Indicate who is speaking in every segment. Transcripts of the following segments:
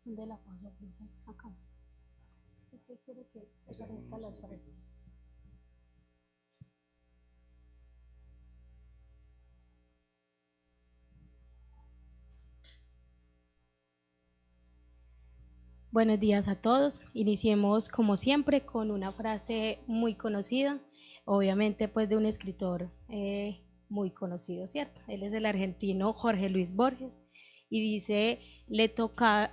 Speaker 1: ¿Dónde la paso, profe? Acá. Es que quiero que aparezcan las frases. Buenos días a todos. Iniciemos como siempre con una frase muy conocida, obviamente pues de un escritor muy conocido, ¿cierto? Él es el argentino Jorge Luis Borges y dice, le tocó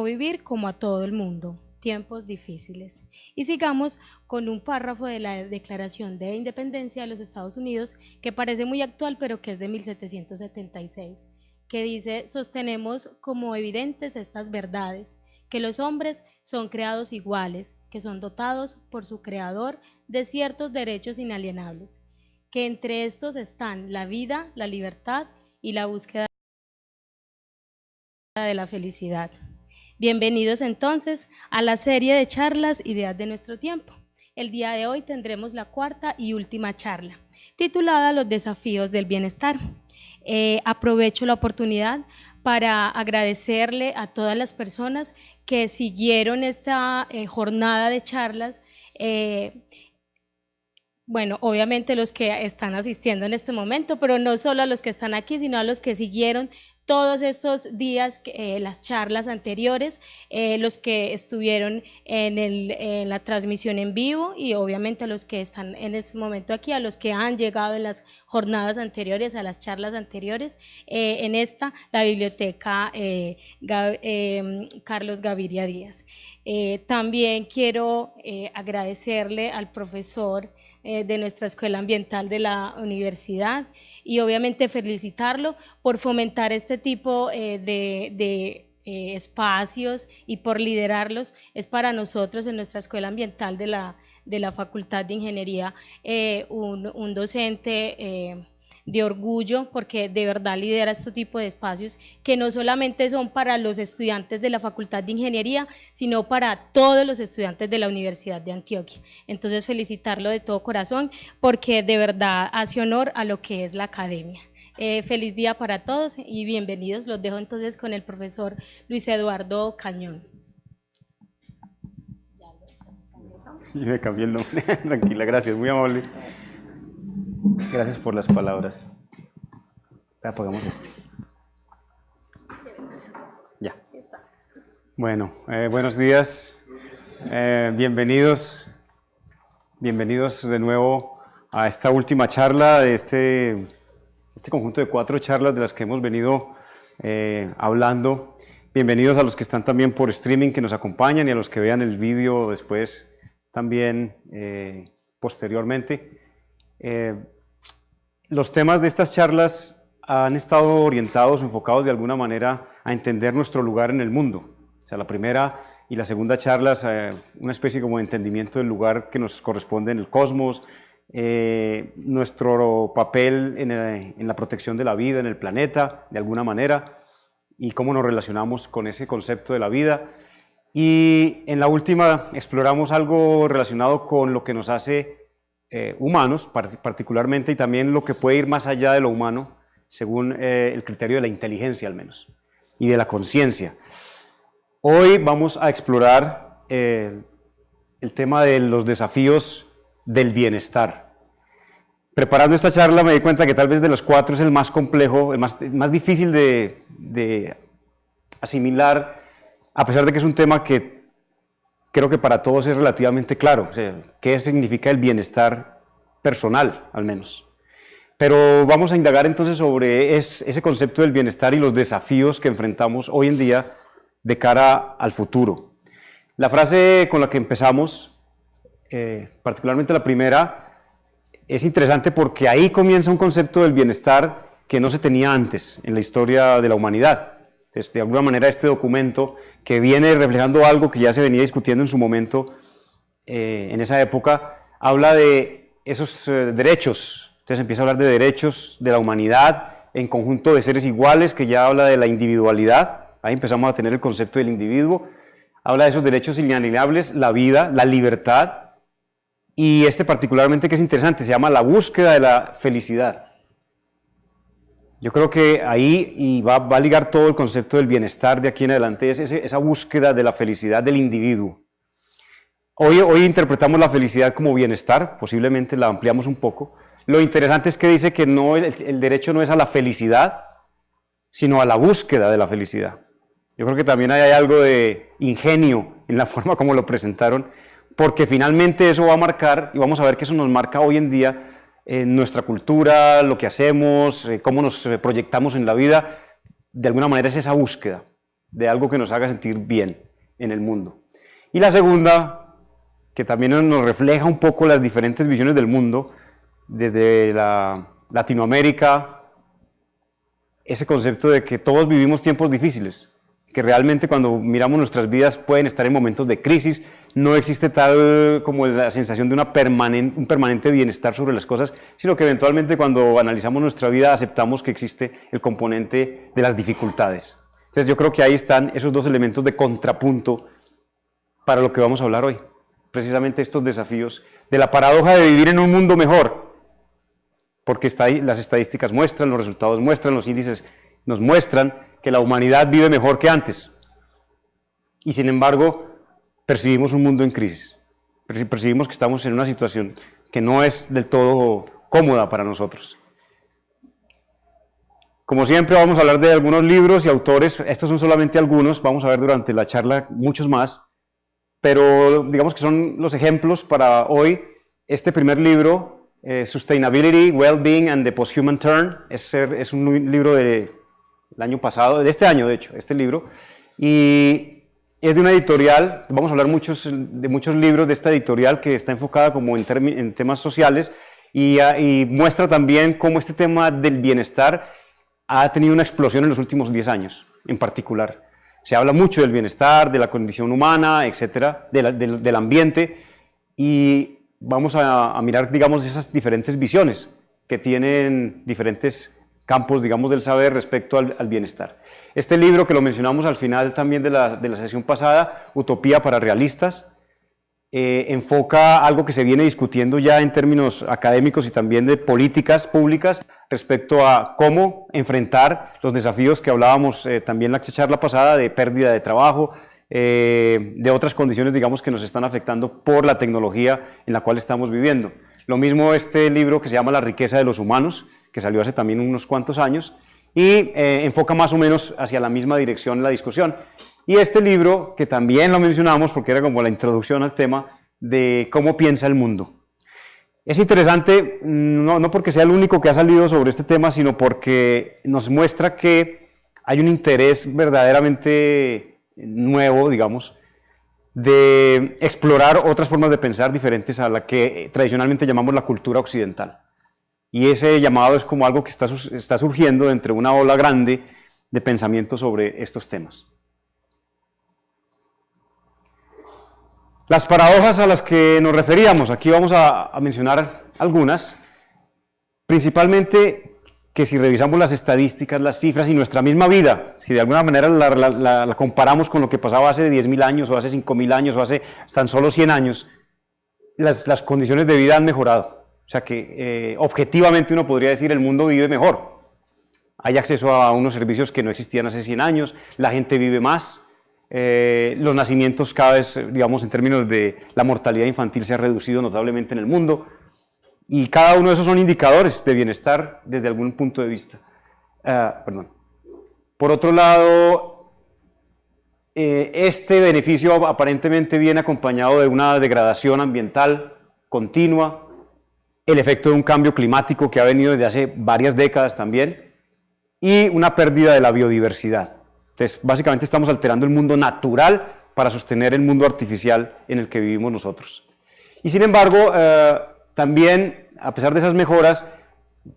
Speaker 1: vivir como a todo el mundo, tiempos difíciles. Y sigamos con un párrafo de la Declaración de Independencia de los Estados Unidos que parece muy actual, pero que es de 1776, que dice, sostenemos como evidentes estas verdades, que los hombres son creados iguales, que son dotados por su creador de ciertos derechos inalienables, que entre estos están la vida, la libertad y la búsqueda de la felicidad. Bienvenidos entonces a la serie de charlas Ideas de nuestro tiempo. El día de hoy tendremos la cuarta y última charla, titulada Los desafíos del bienestar. Aprovecho la oportunidad para agradecerle a todas las personas que siguieron esta jornada de charlas. Bueno, obviamente los que están asistiendo en este momento, pero no solo a los que están aquí, sino a los que siguieron todos estos días, las charlas anteriores, los que estuvieron en la transmisión en vivo y obviamente a los que están en este momento aquí, a los que han llegado en las jornadas anteriores, a las charlas anteriores, en esta, la biblioteca Carlos Gaviria Díaz. También quiero agradecerle al profesor de nuestra Escuela Ambiental de la universidad y obviamente felicitarlo por fomentar este tipo de espacios y por liderarlos. Es para nosotros en nuestra Escuela Ambiental de la Facultad de Ingeniería un docente de orgullo, porque de verdad lidera este tipo de espacios que no solamente son para los estudiantes de la Facultad de Ingeniería, sino para todos los estudiantes de la Universidad de Antioquia. Entonces felicitarlo de todo corazón, porque de verdad hace honor a lo que es la academia. Feliz día para todos y bienvenidos. Los dejo entonces con el profesor Luis Eduardo Cañón.
Speaker 2: Y me cambié el nombre. Tranquila, gracias, muy amable. Gracias por las palabras. Apagamos este. Ya. Bueno, buenos días. Bienvenidos de nuevo a esta última charla de este conjunto de 4 charlas de las que hemos venido hablando. Bienvenidos a los que están también por streaming, que nos acompañan, y a los que vean el vídeo después también posteriormente. Los temas de estas charlas han estado orientados o enfocados de alguna manera a entender nuestro lugar en el mundo. O sea, la primera y la segunda charlas, una especie como de entendimiento del lugar que nos corresponde en el cosmos, nuestro papel en la protección de la vida en el planeta, de alguna manera, y cómo nos relacionamos con ese concepto de la vida. Y en la última exploramos algo relacionado con lo que nos hace humanos, particularmente, y también lo que puede ir más allá de lo humano, según el criterio de la inteligencia al menos, y de la conciencia. Hoy vamos a explorar el tema de los desafíos del bienestar. Preparando esta charla me di cuenta que tal vez de los 4 es el más complejo, el más difícil de asimilar, a pesar de que es un tema que creo que para todos es relativamente claro, o sea, qué significa el bienestar personal, al menos. Pero vamos a indagar entonces sobre ese concepto del bienestar y los desafíos que enfrentamos hoy en día de cara al futuro. La frase con la que empezamos, particularmente la primera, es interesante porque ahí comienza un concepto del bienestar que no se tenía antes en la historia de la humanidad. Entonces, de alguna manera, este documento, que viene reflejando algo que ya se venía discutiendo en su momento, en esa época, habla de esos derechos. Entonces empieza a hablar de derechos de la humanidad en conjunto de seres iguales, que ya habla de la individualidad. Ahí empezamos a tener el concepto del individuo. Habla de esos derechos inalienables, la vida, la libertad, y particularmente, que es interesante, se llama la búsqueda de la felicidad. Yo creo que ahí y va a ligar todo el concepto del bienestar de aquí en adelante, es esa búsqueda de la felicidad del individuo. Hoy interpretamos la felicidad como bienestar, posiblemente la ampliamos un poco. Lo interesante es que dice que no, el derecho no es a la felicidad, sino a la búsqueda de la felicidad. Yo creo que también hay algo de ingenio en la forma como lo presentaron, porque finalmente eso va a marcar, y vamos a ver que eso nos marca hoy en día en nuestra cultura, lo que hacemos, cómo nos proyectamos en la vida. De alguna manera es esa búsqueda de algo que nos haga sentir bien en el mundo. Y la segunda, que también nos refleja un poco las diferentes visiones del mundo, desde la Latinoamérica, ese concepto de que todos vivimos tiempos difíciles, que realmente cuando miramos nuestras vidas pueden estar en momentos de crisis, no existe tal como la sensación de un permanente bienestar sobre las cosas, sino que eventualmente cuando analizamos nuestra vida aceptamos que existe el componente de las dificultades. Entonces yo creo que ahí están esos dos elementos de contrapunto para lo que vamos a hablar hoy, precisamente estos desafíos de la paradoja de vivir en un mundo mejor, porque las estadísticas muestran, los resultados muestran, los índices nos muestran que la humanidad vive mejor que antes. Y sin embargo, percibimos un mundo en crisis. Percibimos que estamos en una situación que no es del todo cómoda para nosotros. Como siempre, vamos a hablar de algunos libros y autores. Estos son solamente algunos. Vamos a ver durante la charla muchos más. Pero digamos que son los ejemplos para hoy. Este primer libro, Sustainability, Well-Being and the Post-Human Turn, es un libro del año pasado, de este año de hecho, este libro, y es de una editorial. Vamos a hablar de muchos libros de esta editorial que está enfocada como en temas sociales y muestra también cómo este tema del bienestar ha tenido una explosión en los últimos 10 años en particular. Se habla mucho del bienestar, de la condición humana, etcétera, del ambiente, y vamos a mirar, digamos, esas diferentes visiones que tienen diferentes campos, digamos, del saber respecto al bienestar. Este libro que lo mencionamos al final también de la sesión pasada, Utopía para Realistas, enfoca algo que se viene discutiendo ya en términos académicos y también de políticas públicas respecto a cómo enfrentar los desafíos que hablábamos también en la charla pasada de pérdida de trabajo, de otras condiciones, digamos, que nos están afectando por la tecnología en la cual estamos viviendo. Lo mismo este libro que se llama La riqueza de los humanos, que salió hace también unos cuantos años, y enfoca más o menos hacia la misma dirección la discusión. Y este libro, que también lo mencionamos porque era como la introducción al tema de cómo piensa el mundo. Es interesante, no porque sea el único que ha salido sobre este tema, sino porque nos muestra que hay un interés verdaderamente nuevo, digamos, de explorar otras formas de pensar diferentes a la que tradicionalmente llamamos la cultura occidental. Y ese llamado es como algo que está surgiendo entre una ola grande de pensamiento sobre estos temas. Las paradojas a las que nos referíamos, aquí vamos a mencionar algunas, principalmente que si revisamos las estadísticas, las cifras y nuestra misma vida, si de alguna manera la comparamos con lo que pasaba hace 10.000 años o hace 5.000 años o hace tan solo 100 años, las condiciones de vida han mejorado. O sea que objetivamente uno podría decir el mundo vive mejor. Hay acceso a unos servicios que no existían hace 100 años, la gente vive más, los nacimientos cada vez, digamos, en términos de la mortalidad infantil se ha reducido notablemente en el mundo, y cada uno de esos son indicadores de bienestar desde algún punto de vista. Por otro lado, este beneficio aparentemente viene acompañado de una degradación ambiental continua, el efecto de un cambio climático que ha venido desde hace varias décadas también, y una pérdida de la biodiversidad. Entonces, básicamente estamos alterando el mundo natural para sostener el mundo artificial en el que vivimos nosotros. Y sin embargo, también, a pesar de esas mejoras,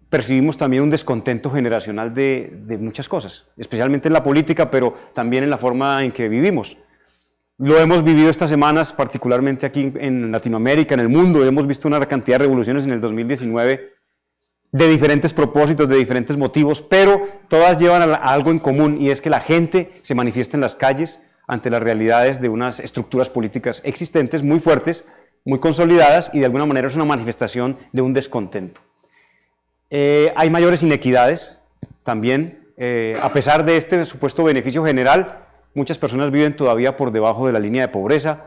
Speaker 2: percibimos también un descontento generacional de muchas cosas, especialmente en la política, pero también en la forma en que vivimos. Lo hemos vivido estas semanas, particularmente aquí en Latinoamérica, en el mundo. Hemos visto una cantidad de revoluciones en el 2019 de diferentes propósitos, de diferentes motivos, pero todas llevan a algo en común, y es que la gente se manifiesta en las calles ante las realidades de unas estructuras políticas existentes muy fuertes, muy consolidadas, y de alguna manera es una manifestación de un descontento. Hay mayores inequidades, también, a pesar de este supuesto beneficio general, muchas personas viven todavía por debajo de la línea de pobreza.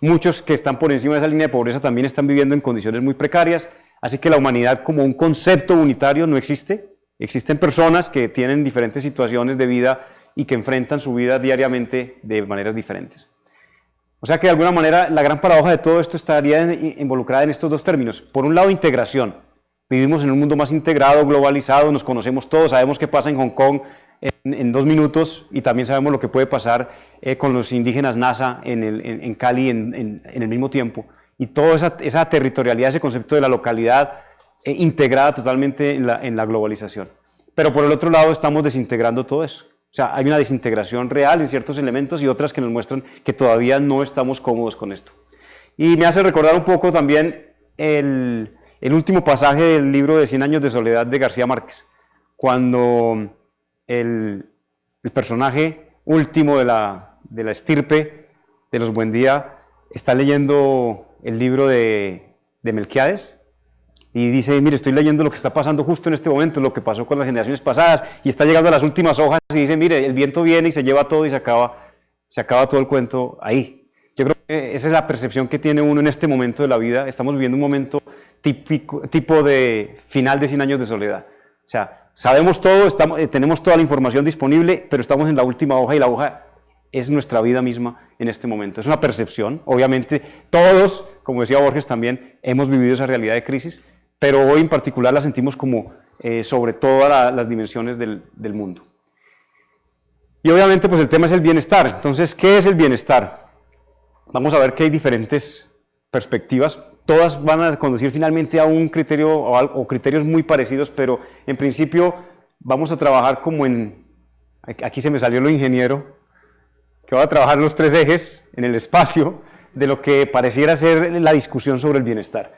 Speaker 2: Muchos que están por encima de esa línea de pobreza también están viviendo en condiciones muy precarias, así que la humanidad como un concepto unitario no existe. Existen personas que tienen diferentes situaciones de vida y que enfrentan su vida diariamente de maneras diferentes. O sea que de alguna manera la gran paradoja de todo esto estaría involucrada en estos dos términos. Por un lado, integración. Vivimos en un mundo más integrado, globalizado, nos conocemos todos, sabemos qué pasa en Hong Kong en 2 minutos y también sabemos lo que puede pasar con los indígenas Nasa en Cali en el mismo tiempo. Y toda esa territorialidad, ese concepto de la localidad integrada totalmente en la globalización. Pero por el otro lado estamos desintegrando todo eso. O sea, hay una desintegración real en ciertos elementos y otras que nos muestran que todavía no estamos cómodos con esto. Y me hace recordar un poco también el último pasaje del libro de 100 años de soledad de García Márquez, cuando el personaje último de la estirpe de los Buendía está leyendo el libro de Melquiades y dice, mire, estoy leyendo lo que está pasando justo en este momento, lo que pasó con las generaciones pasadas, y está llegando a las últimas hojas y dice, mire, el viento viene y se lleva todo y se acaba todo el cuento ahí. Yo creo que esa es la percepción que tiene uno en este momento de la vida. Estamos viviendo un momento tipo de final de 100 años de soledad. O sea, sabemos todo, tenemos toda la información disponible, pero estamos en la última hoja y la hoja es nuestra vida misma en este momento. Es una percepción, obviamente todos, como decía Borges también, hemos vivido esa realidad de crisis, pero hoy en particular la sentimos como sobre todas las dimensiones del mundo. Y obviamente pues el tema es el bienestar. Entonces, ¿qué es el bienestar? Vamos a ver que hay diferentes perspectivas. Todas van a conducir finalmente a un criterio o criterios muy parecidos, pero en principio vamos a trabajar como aquí se me salió lo ingeniero, que va a trabajar los 3 ejes en el espacio de lo que pareciera ser la discusión sobre el bienestar.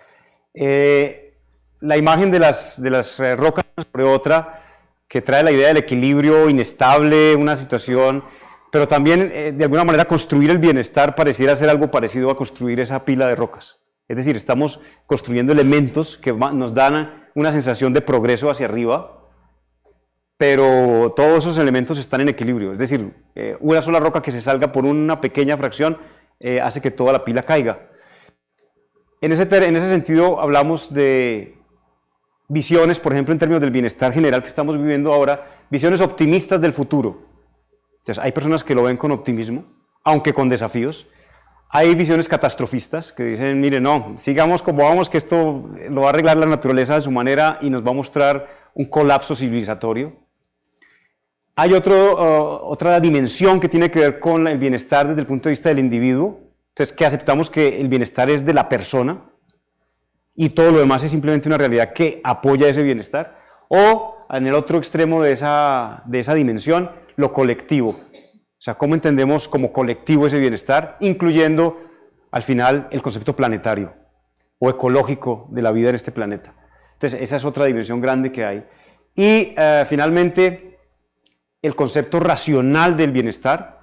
Speaker 2: La imagen de las rocas sobre otra, que trae la idea del equilibrio inestable, una situación, pero también de alguna manera construir el bienestar pareciera ser algo parecido a construir esa pila de rocas. Es decir, estamos construyendo elementos que nos dan una sensación de progreso hacia arriba, pero todos esos elementos están en equilibrio. Es decir, una sola roca que se salga por una pequeña fracción hace que toda la pila caiga. En ese sentido hablamos de visiones, por ejemplo, en términos del bienestar general que estamos viviendo ahora, visiones optimistas del futuro. Entonces, hay personas que lo ven con optimismo, aunque con desafíos. Hay visiones catastrofistas que dicen, mire, no, sigamos como vamos, que esto lo va a arreglar la naturaleza de su manera y nos va a mostrar un colapso civilizatorio. Hay otra dimensión que tiene que ver con el bienestar desde el punto de vista del individuo. Entonces, que aceptamos que el bienestar es de la persona y todo lo demás es simplemente una realidad que apoya ese bienestar. O, en el otro extremo de esa dimensión, lo colectivo. O sea, cómo entendemos como colectivo ese bienestar, incluyendo al final el concepto planetario o ecológico de la vida en este planeta. Entonces, esa es otra dimensión grande que hay. Y finalmente, el concepto racional del bienestar,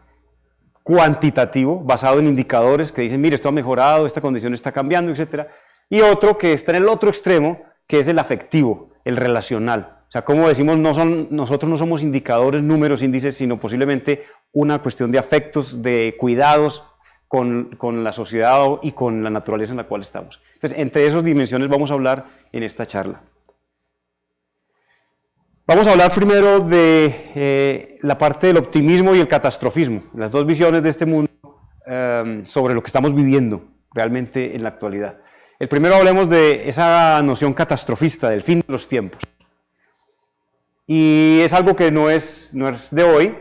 Speaker 2: cuantitativo, basado en indicadores que dicen, mire, esto ha mejorado, esta condición está cambiando, etc. Y otro que está en el otro extremo, que es el afectivo, el relacional. O sea, como decimos, nosotros no somos indicadores, números, índices, sino posiblemente una cuestión de afectos, de cuidados con la sociedad y con la naturaleza en la cual estamos. Entonces, entre esas dimensiones vamos a hablar en esta charla. Vamos a hablar primero de la parte del optimismo y el catastrofismo, las dos visiones de este mundo sobre lo que estamos viviendo realmente en la actualidad. El primero hablemos de esa noción catastrofista del fin de los tiempos. Y es algo que no es de hoy.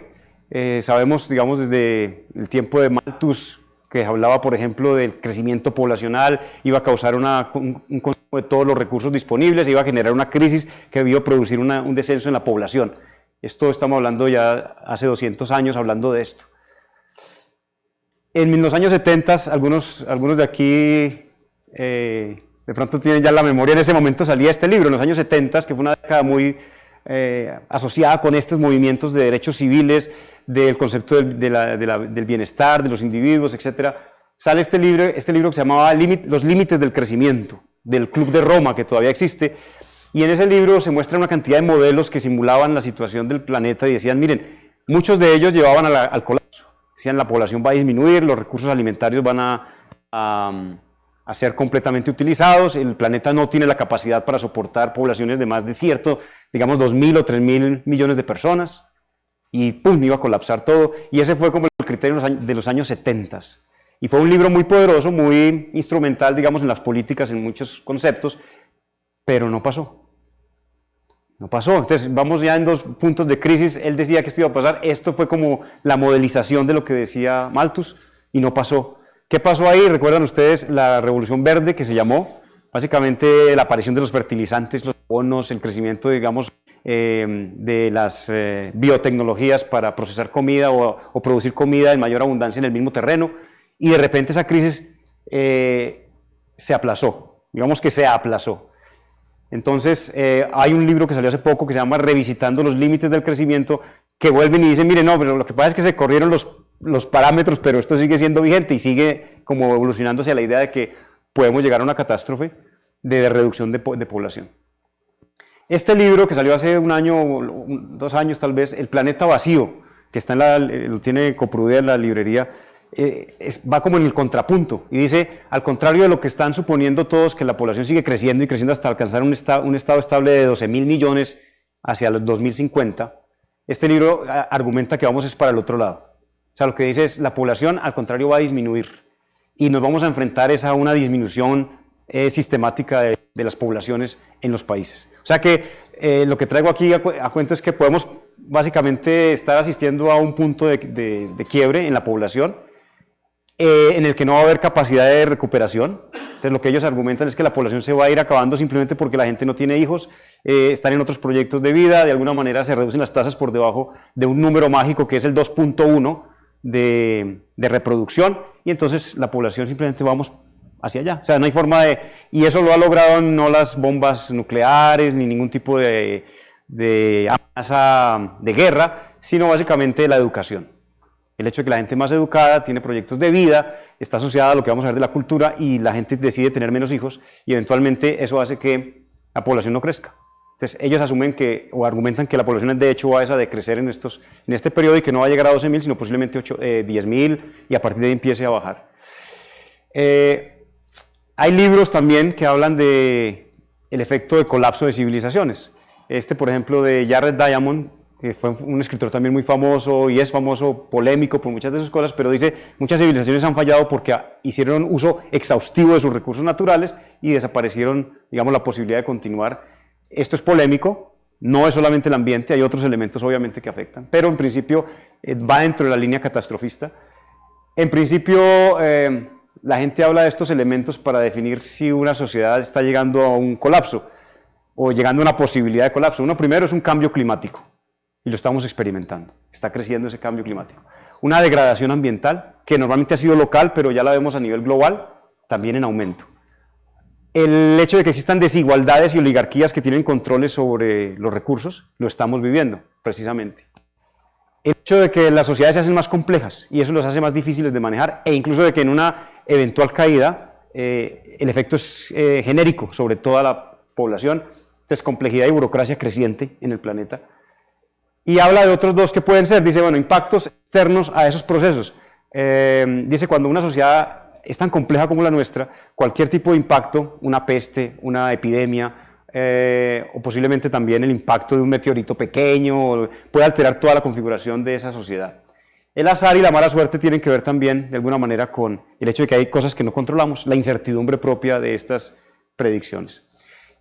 Speaker 2: Sabemos, digamos, desde el tiempo de Malthus, que hablaba, por ejemplo, del crecimiento poblacional, iba a causar un consumo de todos los recursos disponibles, iba a generar una crisis que iba a producir un descenso en la población. Esto estamos hablando ya hace 200 años, hablando de esto. En los años 70, algunos de aquí de pronto tienen ya la memoria, en ese momento salía este libro, en los años 70, que fue una década muy asociada con estos movimientos de derechos civiles, del concepto del bienestar, de los individuos, etc. Sale este libro que se llamaba Los límites del crecimiento, del Club de Roma, que todavía existe, Y en ese libro se muestra una cantidad de modelos que simulaban la situación del planeta y decían, miren, muchos de ellos llevaban al colapso. Decían, la población va a disminuir, los recursos alimentarios van a ser completamente utilizados, el planeta no tiene la capacidad para soportar poblaciones de más de cierto, digamos 2.000 o 3.000 millones de personas, y ¡pum!, iba a colapsar todo. Y ese fue como el criterio de los años 70. Y fue un libro muy poderoso, muy instrumental, digamos, en las políticas, en muchos conceptos, pero no pasó. No pasó. Entonces vamos ya en dos puntos de crisis. Él decía que esto iba a pasar. Esto fue como la modelización de lo que decía Malthus y no pasó. ¿Qué pasó ahí? ¿Recuerdan ustedes la Revolución Verde, que se llamó? Básicamente la aparición de los fertilizantes, los abonos, el crecimiento, digamos, de las biotecnologías para procesar comida o producir comida en mayor abundancia en el mismo terreno. Y de repente esa crisis se aplazó. Digamos que se aplazó. Entonces, hay un libro que salió hace poco que se llama Revisitando los límites del crecimiento, que vuelven y dicen, miren, no, pero lo que pasa es que se corrieron los parámetros, pero esto sigue siendo vigente y sigue como evolucionando hacia la idea de que podemos llegar a una catástrofe de reducción de población. Este libro que salió hace un año, 2 años tal vez, El planeta vacío, que está lo tiene Coprudea en la librería, va como en el contrapunto y dice, al contrario de lo que están suponiendo todos, que la población sigue creciendo y creciendo hasta alcanzar un estado estable de 12.000 millones hacia los 2050, este libro argumenta que vamos es para el otro lado. O sea, lo que dice es, la población al contrario va a disminuir y nos vamos a enfrentar a una disminución sistemática de las poblaciones en los países. O sea que lo que traigo aquí a cuento es que podemos básicamente estar asistiendo a un punto de quiebre en la población, en el que no va a haber capacidad de recuperación. Entonces lo que ellos argumentan es que la población se va a ir acabando simplemente porque la gente no tiene hijos, están en otros proyectos de vida, de alguna manera se reducen las tasas por debajo de un número mágico que es el 2.1 de reproducción, y entonces la población simplemente vamos hacia allá. O sea, no hay forma de... Y eso lo ha logrado no las bombas nucleares ni ningún tipo de amenaza de guerra, sino básicamente la educación. El hecho de que la gente más educada tiene proyectos de vida, está asociada a lo que vamos a ver de la cultura y la gente decide tener menos hijos y eventualmente eso hace que la población no crezca. Entonces ellos asumen que, o argumentan que la población de hecho va a decrecer en este periodo y que no va a llegar a 12.000, sino posiblemente 10.000 y a partir de ahí empiece a bajar. Hay libros también que hablan de el efecto de colapso de civilizaciones. Por ejemplo, de Jared Diamond, que fue un escritor también muy famoso y es famoso, polémico por muchas de sus cosas, pero dice, muchas civilizaciones han fallado porque hicieron uso exhaustivo de sus recursos naturales y desaparecieron, digamos, la posibilidad de continuar. Esto es polémico, no es solamente el ambiente, hay otros elementos obviamente que afectan, pero en principio va dentro de la línea catastrofista. En principio, la gente habla de estos elementos para definir si una sociedad está llegando a un colapso o llegando a una posibilidad de colapso. Uno primero es un cambio climático. Y lo estamos experimentando, está creciendo ese cambio climático. Una degradación ambiental, que normalmente ha sido local, pero ya la vemos a nivel global, también en aumento. El hecho de que existan desigualdades y oligarquías que tienen controles sobre los recursos, lo estamos viviendo, precisamente. El hecho de que las sociedades se hacen más complejas, y eso los hace más difíciles de manejar, e incluso de que en una eventual caída, el efecto es genérico sobre toda la población. Entonces, complejidad y burocracia creciente en el planeta. Y habla de otros dos que pueden ser, dice, bueno, impactos externos a esos procesos. Dice, cuando una sociedad es tan compleja como la nuestra, cualquier tipo de impacto, una peste, una epidemia, o posiblemente también el impacto de un meteorito pequeño, puede alterar toda la configuración de esa sociedad. El azar y la mala suerte tienen que ver también, de alguna manera, con el hecho de que hay cosas que no controlamos, la incertidumbre propia de estas predicciones.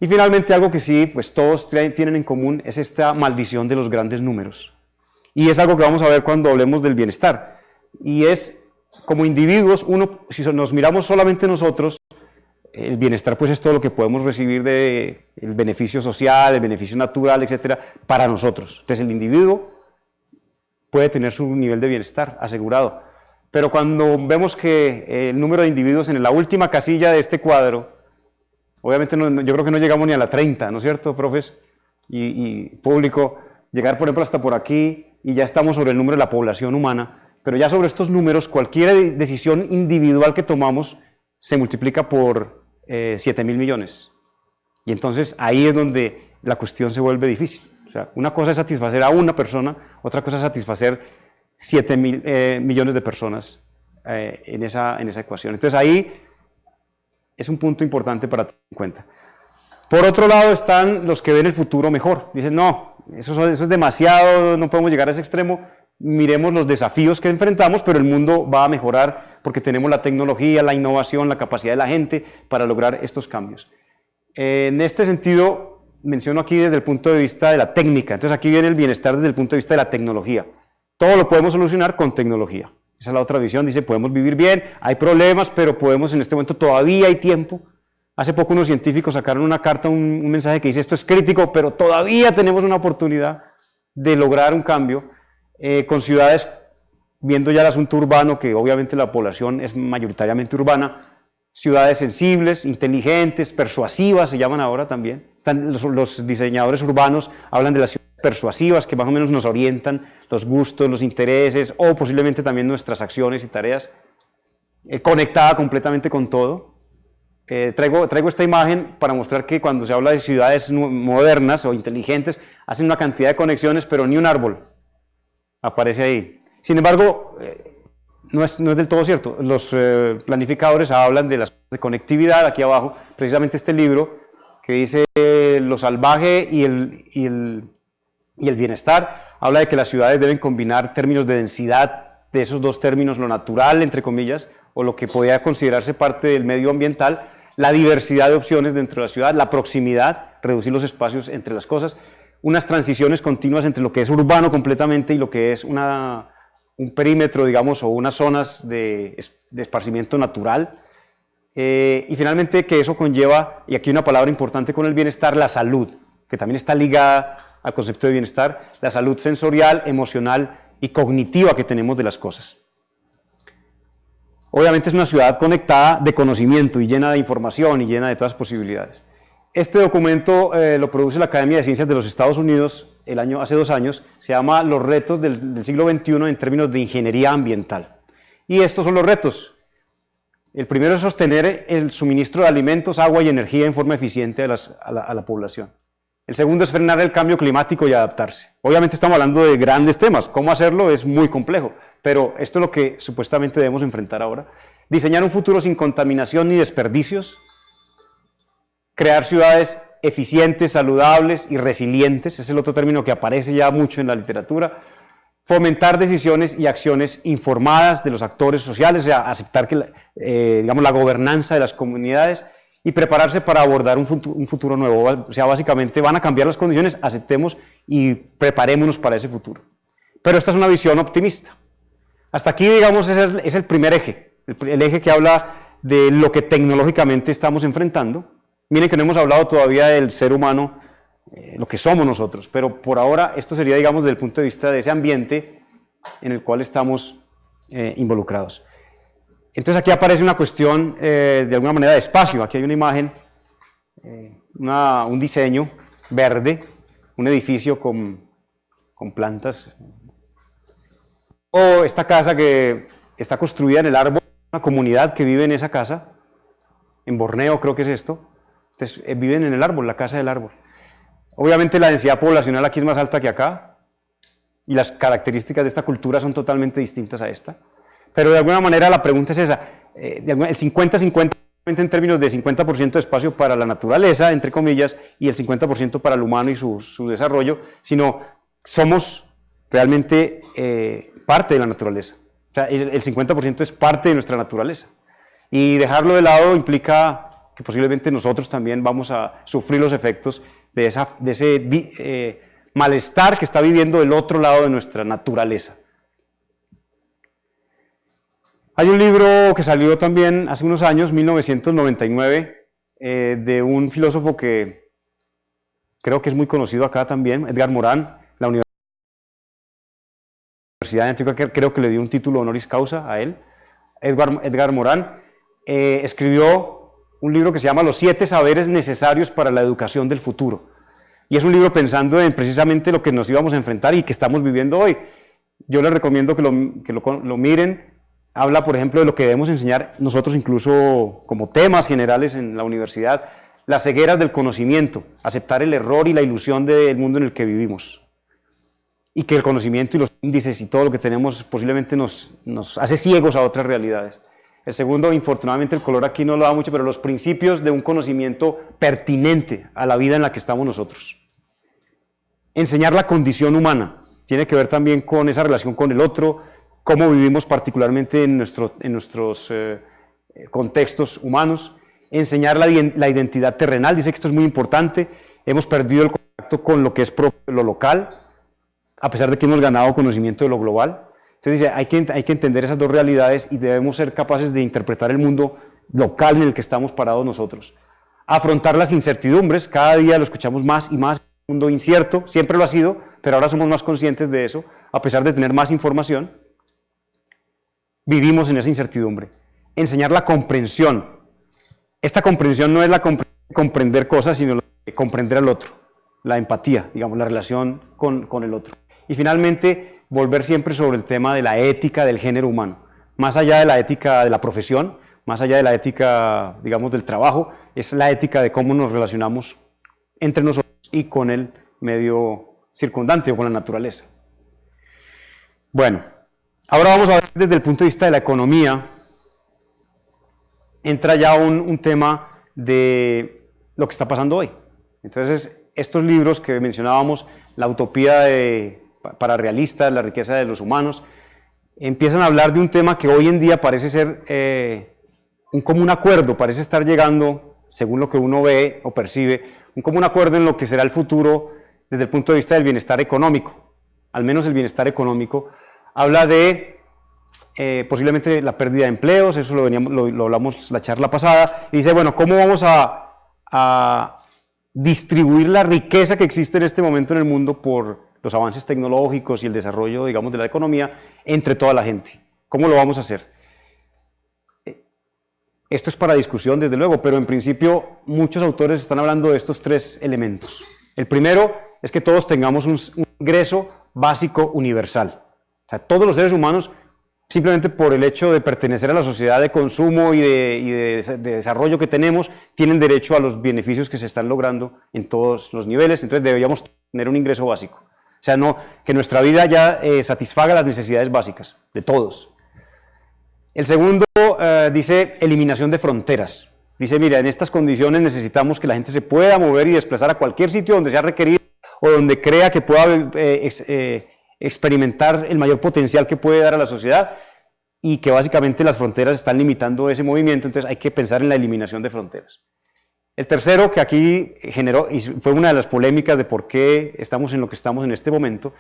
Speaker 2: Y finalmente algo que sí, pues todos tienen en común es esta maldición de los grandes números. Y es algo que vamos a ver cuando hablemos del bienestar. Y es, como individuos, si nos miramos solamente nosotros, el bienestar pues es todo lo que podemos recibir del beneficio social, el beneficio natural, etcétera, para nosotros. Entonces el individuo puede tener su nivel de bienestar asegurado. Pero cuando vemos que el número de individuos en la última casilla de este cuadro, obviamente yo creo que no llegamos ni a la 30, ¿no es cierto, profes y público? Llegar, por ejemplo, hasta por aquí y ya estamos sobre el número de la población humana, pero ya sobre estos números, cualquier decisión individual que tomamos se multiplica por 7.000 millones. Y entonces ahí es donde la cuestión se vuelve difícil. O sea, una cosa es satisfacer a una persona, otra cosa es satisfacer 7 millones de personas en esa ecuación. Entonces ahí es un punto importante para tener en cuenta. Por otro lado están los que ven el futuro mejor. Dicen, no, eso es demasiado, no podemos llegar a ese extremo. Miremos los desafíos que enfrentamos, pero el mundo va a mejorar porque tenemos la tecnología, la innovación, la capacidad de la gente para lograr estos cambios. En este sentido, menciono aquí desde el punto de vista de la técnica. Entonces aquí viene el bienestar desde el punto de vista de la tecnología. Todo lo podemos solucionar con tecnología. Esa es la otra visión, dice, podemos vivir bien, hay problemas, pero podemos en este momento, todavía hay tiempo. Hace poco unos científicos sacaron una carta, un mensaje que dice, esto es crítico, pero todavía tenemos una oportunidad de lograr un cambio con ciudades, viendo ya el asunto urbano, que obviamente la población es mayoritariamente urbana, ciudades sensibles, inteligentes, persuasivas, se llaman ahora también. Están los diseñadores urbanos, hablan de las ciudades persuasivas que más o menos nos orientan los gustos, los intereses o posiblemente también nuestras acciones y tareas, conectada completamente con todo. Traigo esta imagen para mostrar que cuando se habla de ciudades modernas o inteligentes, hacen una cantidad de conexiones, pero ni un árbol aparece ahí. Sin embargo, no es del todo cierto. Los planificadores hablan de de conectividad, aquí abajo, precisamente este libro que dice lo salvaje y el bienestar, habla de que las ciudades deben combinar términos de densidad, de esos dos términos, lo natural, entre comillas, o lo que podría considerarse parte del medio ambiental, la diversidad de opciones dentro de la ciudad, la proximidad, reducir los espacios entre las cosas, unas transiciones continuas entre lo que es urbano completamente y lo que es un perímetro, digamos, o unas zonas de esparcimiento natural. Y finalmente que eso conlleva, y aquí una palabra importante con el bienestar, la salud, que también está ligada al concepto de bienestar, la salud sensorial, emocional y cognitiva que tenemos de las cosas. Obviamente es una ciudad conectada de conocimiento y llena de información y llena de todas las posibilidades. Este documento lo produce la Academia de Ciencias de los Estados Unidos hace 2 años, se llama Los retos del siglo XXI en términos de ingeniería ambiental. Y estos son los retos. El primero es sostener el suministro de alimentos, agua y energía en forma eficiente a la población. El segundo es frenar el cambio climático y adaptarse. Obviamente estamos hablando de grandes temas, cómo hacerlo es muy complejo, pero esto es lo que supuestamente debemos enfrentar ahora. Diseñar un futuro sin contaminación ni desperdicios, crear ciudades eficientes, saludables y resilientes, ese es el otro término que aparece ya mucho en la literatura, fomentar decisiones y acciones informadas de los actores sociales, o sea, aceptar que digamos, la gobernanza de las comunidades y prepararse para abordar un futuro nuevo. O sea, básicamente van a cambiar las condiciones, aceptemos y preparémonos para ese futuro. Pero esta es una visión optimista. Hasta aquí, digamos, es el primer eje, el eje que habla de lo que tecnológicamente estamos enfrentando. Miren que no hemos hablado todavía del ser humano, lo que somos nosotros, pero por ahora esto sería, digamos, desde el punto de vista de ese ambiente en el cual estamos involucrados. Entonces aquí aparece una cuestión de alguna manera de espacio. Aquí hay una imagen, un diseño verde, un edificio con plantas. O esta casa que está construida en el árbol, una comunidad que vive en esa casa, en Borneo creo que es esto. Entonces, viven en el árbol, la casa del árbol. Obviamente la densidad poblacional aquí es más alta que acá y las características de esta cultura son totalmente distintas a esta. Pero de alguna manera la pregunta es esa, el 50-50 en términos de 50% de espacio para la naturaleza, entre comillas, y el 50% para el humano y su desarrollo, sino somos realmente parte de la naturaleza. O sea, el 50% es parte de nuestra naturaleza. Y dejarlo de lado implica que posiblemente nosotros también vamos a sufrir los efectos de ese malestar que está viviendo el otro lado de nuestra naturaleza. Hay un libro que salió también hace unos años, 1999, de un filósofo que creo que es muy conocido acá también, Edgar Morin, la Universidad de Antioquia, creo que le dio un título honoris causa a él. Edgar Morin escribió un libro que se llama Los 7 saberes necesarios para la educación del futuro. Y es un libro pensando en precisamente lo que nos íbamos a enfrentar y que estamos viviendo hoy. Yo les recomiendo que lo miren. Habla, por ejemplo, de lo que debemos enseñar nosotros incluso como temas generales en la universidad, las cegueras del conocimiento, aceptar el error y la ilusión del mundo en el que vivimos. Y que el conocimiento y los índices y todo lo que tenemos posiblemente nos hace ciegos a otras realidades. El segundo, infortunadamente el color aquí no lo da mucho, pero los principios de un conocimiento pertinente a la vida en la que estamos nosotros. Enseñar la condición humana, tiene que ver también con esa relación con el otro, cómo vivimos particularmente en nuestros contextos humanos. Enseñar la identidad terrenal, dice que esto es muy importante, hemos perdido el contacto con lo que es propio de lo local, a pesar de que hemos ganado conocimiento de lo global. Entonces dice, hay que entender esas dos realidades y debemos ser capaces de interpretar el mundo local en el que estamos parados nosotros. Afrontar las incertidumbres, cada día lo escuchamos más y más, un mundo incierto, siempre lo ha sido, pero ahora somos más conscientes de eso, a pesar de tener más información, vivimos en esa incertidumbre. Enseñar la comprensión. Esta comprensión no es la comprender cosas, sino comprender al otro, la empatía, digamos, la relación con el otro. Y finalmente, volver siempre sobre el tema de la ética del género humano. Más allá de la ética de la profesión, más allá de la ética, digamos, del trabajo, es la ética de cómo nos relacionamos entre nosotros y con el medio circundante o con la naturaleza. Bueno, ahora vamos a ver desde el punto de vista de la economía, entra ya un tema de lo que está pasando hoy. Entonces, estos libros que mencionábamos, La utopía para realistas, La riqueza de los humanos, empiezan a hablar de un tema que hoy en día parece ser un común acuerdo, parece estar llegando, según lo que uno ve o percibe, un común acuerdo en lo que será el futuro desde el punto de vista del bienestar económico, al menos el bienestar económico. Habla de posiblemente la pérdida de empleos, eso lo hablamos la charla pasada, y dice, bueno, ¿cómo vamos a distribuir la riqueza que existe en este momento en el mundo por los avances tecnológicos y el desarrollo, digamos, de la economía entre toda la gente? ¿Cómo lo vamos a hacer? Esto es para discusión, desde luego, pero en principio muchos autores están hablando de estos tres elementos. El primero es que todos tengamos un ingreso básico universal. O sea, todos los seres humanos, simplemente por el hecho de pertenecer a la sociedad de consumo y de desarrollo que tenemos, tienen derecho a los beneficios que se están logrando en todos los niveles, entonces deberíamos tener un ingreso básico. O sea, no, que nuestra vida ya satisfaga las necesidades básicas de todos. El segundo dice eliminación de fronteras. Dice, mira, en estas condiciones necesitamos que la gente se pueda mover y desplazar a cualquier sitio donde sea requerido o donde crea que pueda experimentar el mayor potencial que puede dar a la sociedad, y que básicamente las fronteras están limitando ese movimiento, entonces hay que pensar en la eliminación de fronteras. El tercero, que aquí generó, y fue una de las polémicas de por qué estamos en lo que estamos en este momento,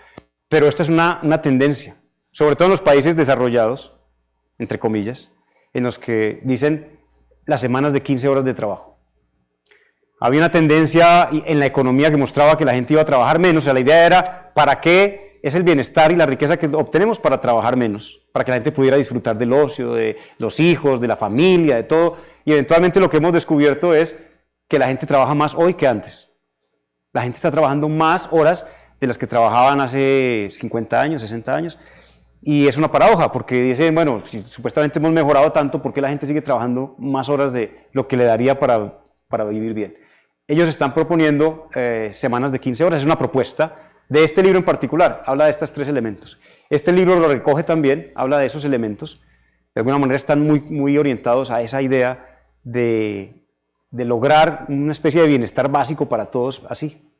Speaker 2: pero esta es una tendencia, sobre todo en los países desarrollados, entre comillas, en los que dicen las semanas de 15 horas de trabajo. Había una tendencia en la economía que mostraba que la gente iba a trabajar menos, o sea, la idea era, ¿para qué es el bienestar y la riqueza que obtenemos? Para trabajar menos, para que la gente pudiera disfrutar del ocio, de los hijos, de la familia, de todo, y eventualmente lo que hemos descubierto es que la gente trabaja más hoy que antes. La gente está trabajando más horas de las que trabajaban hace 50 años, 60 años, y es una paradoja, porque dicen, bueno, si supuestamente hemos mejorado tanto, ¿por qué la gente sigue trabajando más horas de lo que le daría para vivir bien? Ellos están proponiendo semanas de 15 horas, es una propuesta de este libro en particular, habla de estos tres elementos. Este libro lo recoge también, habla de esos elementos, de alguna manera están muy orientados a esa idea de lograr una especie de bienestar básico para todos así.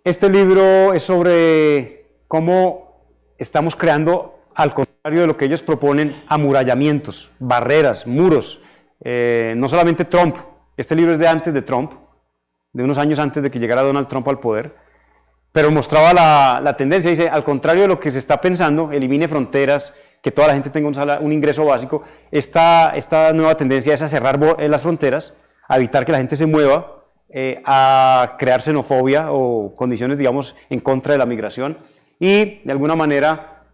Speaker 2: Este libro es sobre cómo estamos creando, al contrario de lo que ellos proponen, amurallamientos, barreras, muros. No solamente Trump, este libro es de antes de Trump, de unos años antes de que llegara Donald Trump al poder, pero mostraba la tendencia, dice, al contrario de lo que se está pensando, elimine fronteras, que toda la gente tenga un ingreso básico, esta nueva tendencia es a cerrar las fronteras, a evitar que la gente se mueva, a crear xenofobia o condiciones, digamos, en contra de la migración, y de alguna manera,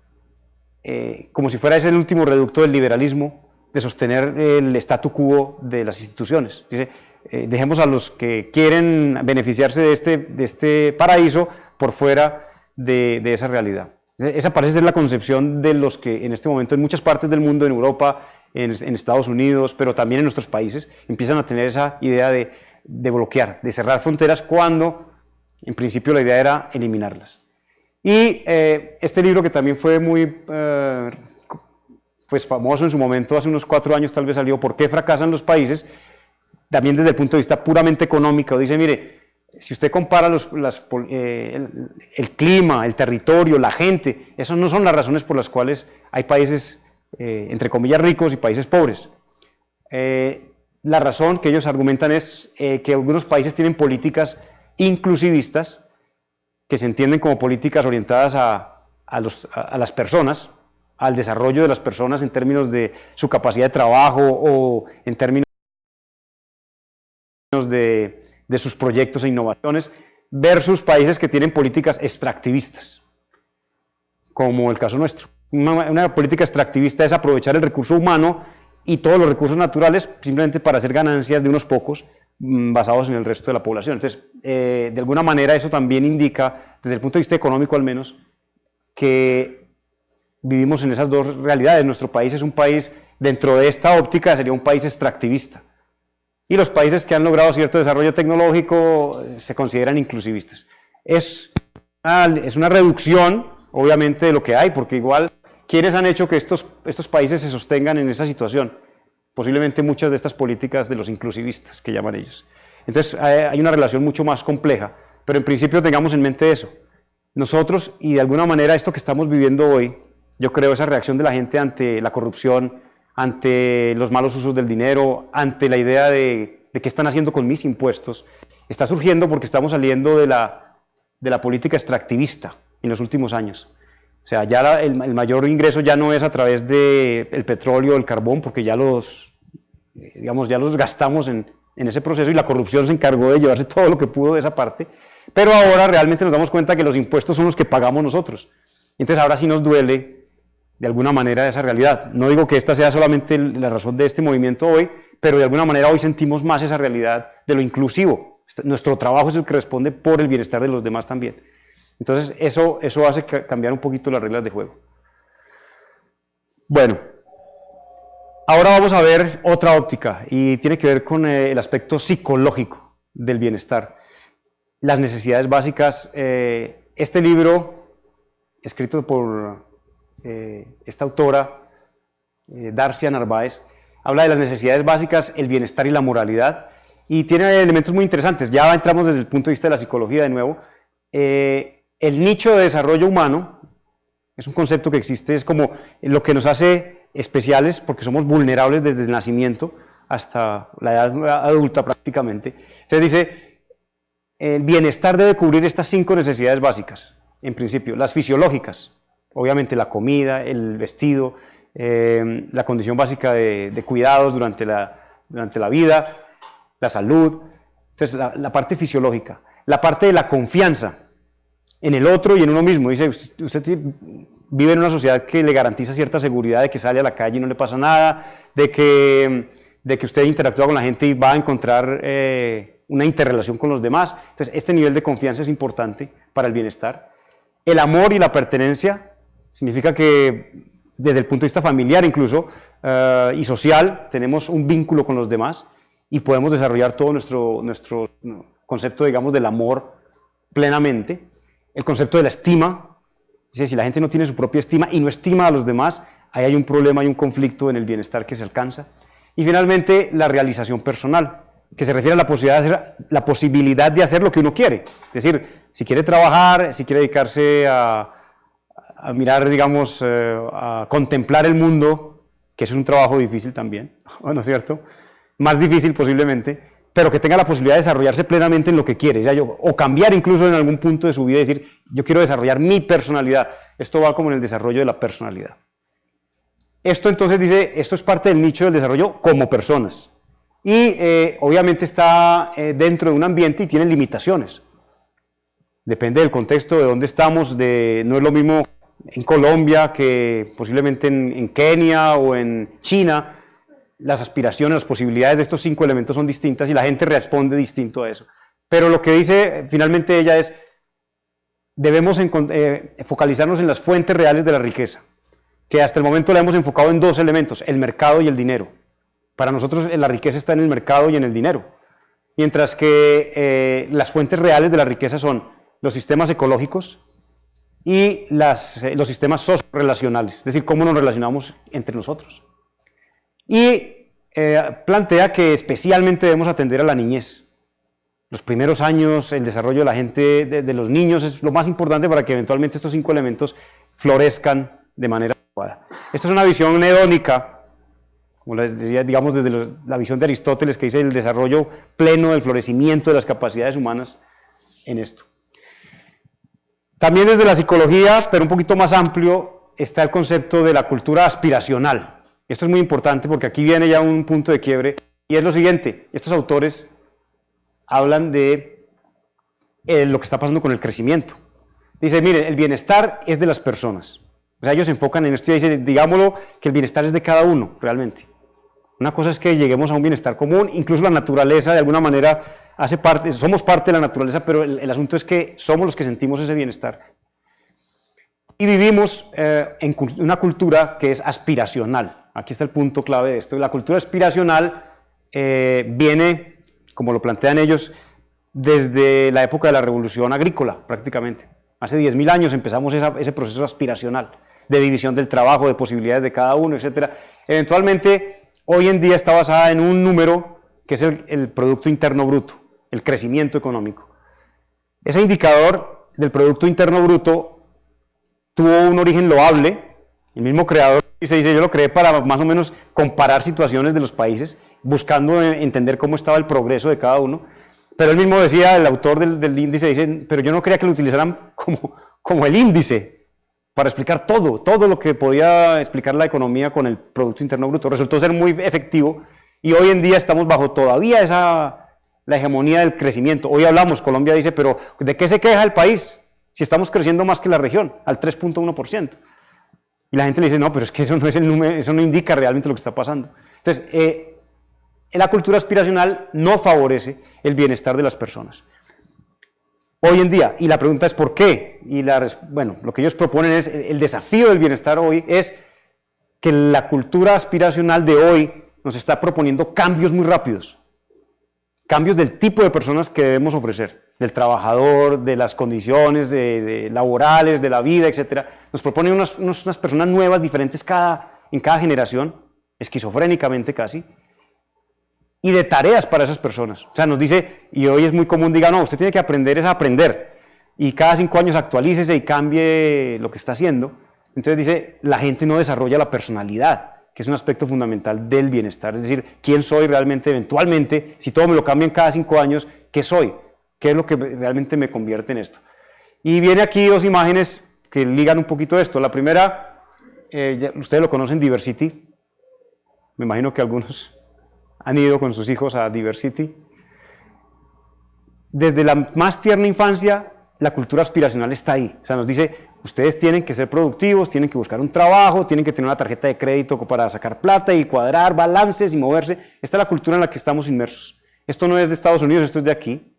Speaker 2: como si fuera ese el último reducto del liberalismo, de sostener el statu quo de las instituciones. Dice, dejemos a los que quieren beneficiarse de este paraíso por fuera de esa realidad. Esa parece ser la concepción de los que en este momento en muchas partes del mundo, en Europa, en Estados Unidos, pero también en nuestros países, empiezan a tener esa idea de bloquear, de cerrar fronteras, cuando en principio la idea era eliminarlas. Y este libro, que también fue muy pues famoso en su momento, hace unos 4 años tal vez salió, ¿Por qué fracasan los países?, también desde el punto de vista puramente económico, dice, mire, si usted compara el clima, el territorio, la gente, esas no son las razones por las cuales hay países, entre comillas, ricos y países pobres. La razón que ellos argumentan es que algunos países tienen políticas inclusivistas, que se entienden como políticas orientadas a las personas, al desarrollo de las personas en términos de su capacidad de trabajo o en términos de sus proyectos e innovaciones, versus países que tienen políticas extractivistas, como el caso nuestro. Una política extractivista es aprovechar el recurso humano y todos los recursos naturales simplemente para hacer ganancias de unos pocos, basados en el resto de la población. Entonces, de alguna manera eso también indica, desde el punto de vista económico al menos, que vivimos en esas dos realidades. Nuestro país es un país, dentro de esta óptica, sería un país extractivista. Y los países que han logrado cierto desarrollo tecnológico se consideran inclusivistas. Es una reducción, obviamente, de lo que hay, porque igual, ¿quiénes han hecho que estos países se sostengan en esa situación? Posiblemente muchas de estas políticas de los inclusivistas, que llaman ellos. Entonces, hay una relación mucho más compleja, pero en principio tengamos en mente eso. Nosotros, y de alguna manera esto que estamos viviendo hoy, yo creo esa reacción de la gente ante la corrupción, ante los malos usos del dinero, ante la idea de qué están haciendo con mis impuestos, está surgiendo porque estamos saliendo de la política extractivista en los últimos años. O sea, ya el mayor ingreso ya no es a través del petróleo o el carbón, porque ya los gastamos en ese proceso, y la corrupción se encargó de llevarse todo lo que pudo de esa parte, pero ahora realmente nos damos cuenta que los impuestos son los que pagamos nosotros. Entonces ahora sí nos duele de alguna manera esa realidad. No digo que esta sea solamente la razón de este movimiento hoy, pero de alguna manera hoy sentimos más esa realidad de lo inclusivo. Nuestro trabajo es el que responde por el bienestar de los demás también. Entonces eso hace cambiar un poquito las reglas de juego. Bueno, ahora vamos a ver otra óptica, y tiene que ver con el aspecto psicológico del bienestar. Las necesidades básicas. Este libro, escrito por esta autora, Darcia Narváez, habla de las necesidades básicas, el bienestar y la moralidad, y tiene elementos muy interesantes. Ya entramos desde el punto de vista de la psicología de nuevo. El nicho de desarrollo humano es un concepto que existe, es como lo que nos hace especiales, porque somos vulnerables desde el nacimiento hasta la edad adulta prácticamente. Entonces dice, el bienestar debe cubrir estas 5 necesidades básicas, en principio, las fisiológicas, obviamente la comida, el vestido, la condición básica de cuidados durante la vida, la salud. Entonces, la parte fisiológica, la parte de la confianza en el otro y en uno mismo. Dice, usted vive en una sociedad que le garantiza cierta seguridad de que sale a la calle y no le pasa nada, de que usted interactúa con la gente y va a encontrar una interrelación con los demás. Entonces, este nivel de confianza es importante para el bienestar. El amor y la pertenencia significa que desde el punto de vista familiar incluso y social tenemos un vínculo con los demás y podemos desarrollar todo nuestro concepto, digamos, del amor plenamente. El concepto de la estima, dice, si la gente no tiene su propia estima y no estima a los demás, ahí hay un problema, hay un conflicto en el bienestar que se alcanza. Y finalmente, la realización personal, que se refiere a la posibilidad de hacer lo que uno quiere. Es decir, si quiere trabajar, si quiere dedicarse a mirar, digamos, a contemplar el mundo, que eso es un trabajo difícil también, ¿no es cierto? Más difícil posiblemente, pero que tenga la posibilidad de desarrollarse plenamente en lo que quiere, o cambiar incluso en algún punto de su vida y decir, yo quiero desarrollar mi personalidad. Esto va como en el desarrollo de la personalidad. Esto entonces dice, esto es parte del nicho del desarrollo como personas. Y obviamente está dentro de un ambiente y tiene limitaciones. Depende del contexto, de dónde estamos, no es lo mismo en Colombia que posiblemente en Kenia o en China. Las aspiraciones, las posibilidades de estos 5 elementos son distintas y la gente responde distinto a eso. Pero lo que dice finalmente ella es, debemos focalizarnos en las fuentes reales de la riqueza, que hasta el momento la hemos enfocado en dos elementos, el mercado y el dinero. Para nosotros la riqueza está en el mercado y en el dinero, mientras que las fuentes reales de la riqueza son los sistemas ecológicos y los sistemas sociorrelacionales, es decir, cómo nos relacionamos entre nosotros. Y plantea que especialmente debemos atender a la niñez. Los primeros años, el desarrollo de la gente, de los niños, es lo más importante para que eventualmente estos 5 elementos florezcan de manera adecuada. Esta es una visión hedónica, como les decía, digamos desde la visión de Aristóteles, que dice el desarrollo pleno del florecimiento de las capacidades humanas en esto. También desde la psicología, pero un poquito más amplio, está el concepto de la cultura aspiracional. Esto es muy importante porque aquí viene ya un punto de quiebre, y es lo siguiente: estos autores hablan de lo que está pasando con el crecimiento. Dice, mire, el bienestar es de las personas. O sea, ellos se enfocan en esto y dicen, digámoslo, que el bienestar es de cada uno, realmente. Una cosa es que lleguemos a un bienestar común, incluso la naturaleza de alguna manera hace parte, somos parte de la naturaleza, pero el asunto es que somos los que sentimos ese bienestar. Y vivimos en una cultura que es aspiracional. Aquí está el punto clave de esto. La cultura aspiracional viene, como lo plantean ellos, desde la época de la revolución agrícola, prácticamente. Hace 10.000 años empezamos ese proceso aspiracional, de división del trabajo, de posibilidades de cada uno, etc. Eventualmente, hoy en día está basada en un número que es el Producto Interno Bruto, el crecimiento económico. Ese indicador del Producto Interno Bruto tuvo un origen loable. El mismo creador dice, yo lo creé para más o menos comparar situaciones de los países, buscando entender cómo estaba el progreso de cada uno. Pero él mismo decía, el autor del índice, dice, pero yo no quería que lo utilizaran como el índice para explicar todo lo que podía explicar la economía con el Producto Interno Bruto. Resultó ser muy efectivo y hoy en día estamos bajo todavía la hegemonía del crecimiento. Hoy hablamos, Colombia dice, pero ¿de qué se queja el país si estamos creciendo más que la región, al 3.1%? Y la gente le dice, no, pero es que eso no es el número, eso no indica realmente lo que está pasando. Entonces, la cultura aspiracional no favorece el bienestar de las personas. Hoy en día, y la pregunta es ¿por qué? Y bueno, lo que ellos proponen es, el desafío del bienestar hoy es que la cultura aspiracional de hoy nos está proponiendo cambios muy rápidos. Cambios del tipo de personas que debemos ofrecer, del trabajador, de las condiciones laborales, de la vida, etc. Nos proponen unas personas nuevas, diferentes en cada generación, esquizofrénicamente casi, y de tareas para esas personas. O sea, nos dice, y hoy es muy común, diga, no, usted tiene que aprender es a aprender, y cada 5 años actualícese y cambie lo que está haciendo. Entonces dice, la gente no desarrolla la personalidad, que es un aspecto fundamental del bienestar, es decir, quién soy realmente, eventualmente, si todo me lo cambian cada 5 años, ¿qué soy? ¿Qué es lo que realmente me convierte en esto? Y viene aquí 2 imágenes que ligan un poquito esto. La primera, ustedes lo conocen, Diversity. Me imagino que algunos han ido con sus hijos a Diversity. Desde la más tierna infancia, la cultura aspiracional está ahí. O sea, nos dice, ustedes tienen que ser productivos, tienen que buscar un trabajo, tienen que tener una tarjeta de crédito para sacar plata y cuadrar balances y moverse. Esta es la cultura en la que estamos inmersos. Esto no es de Estados Unidos, esto es de aquí.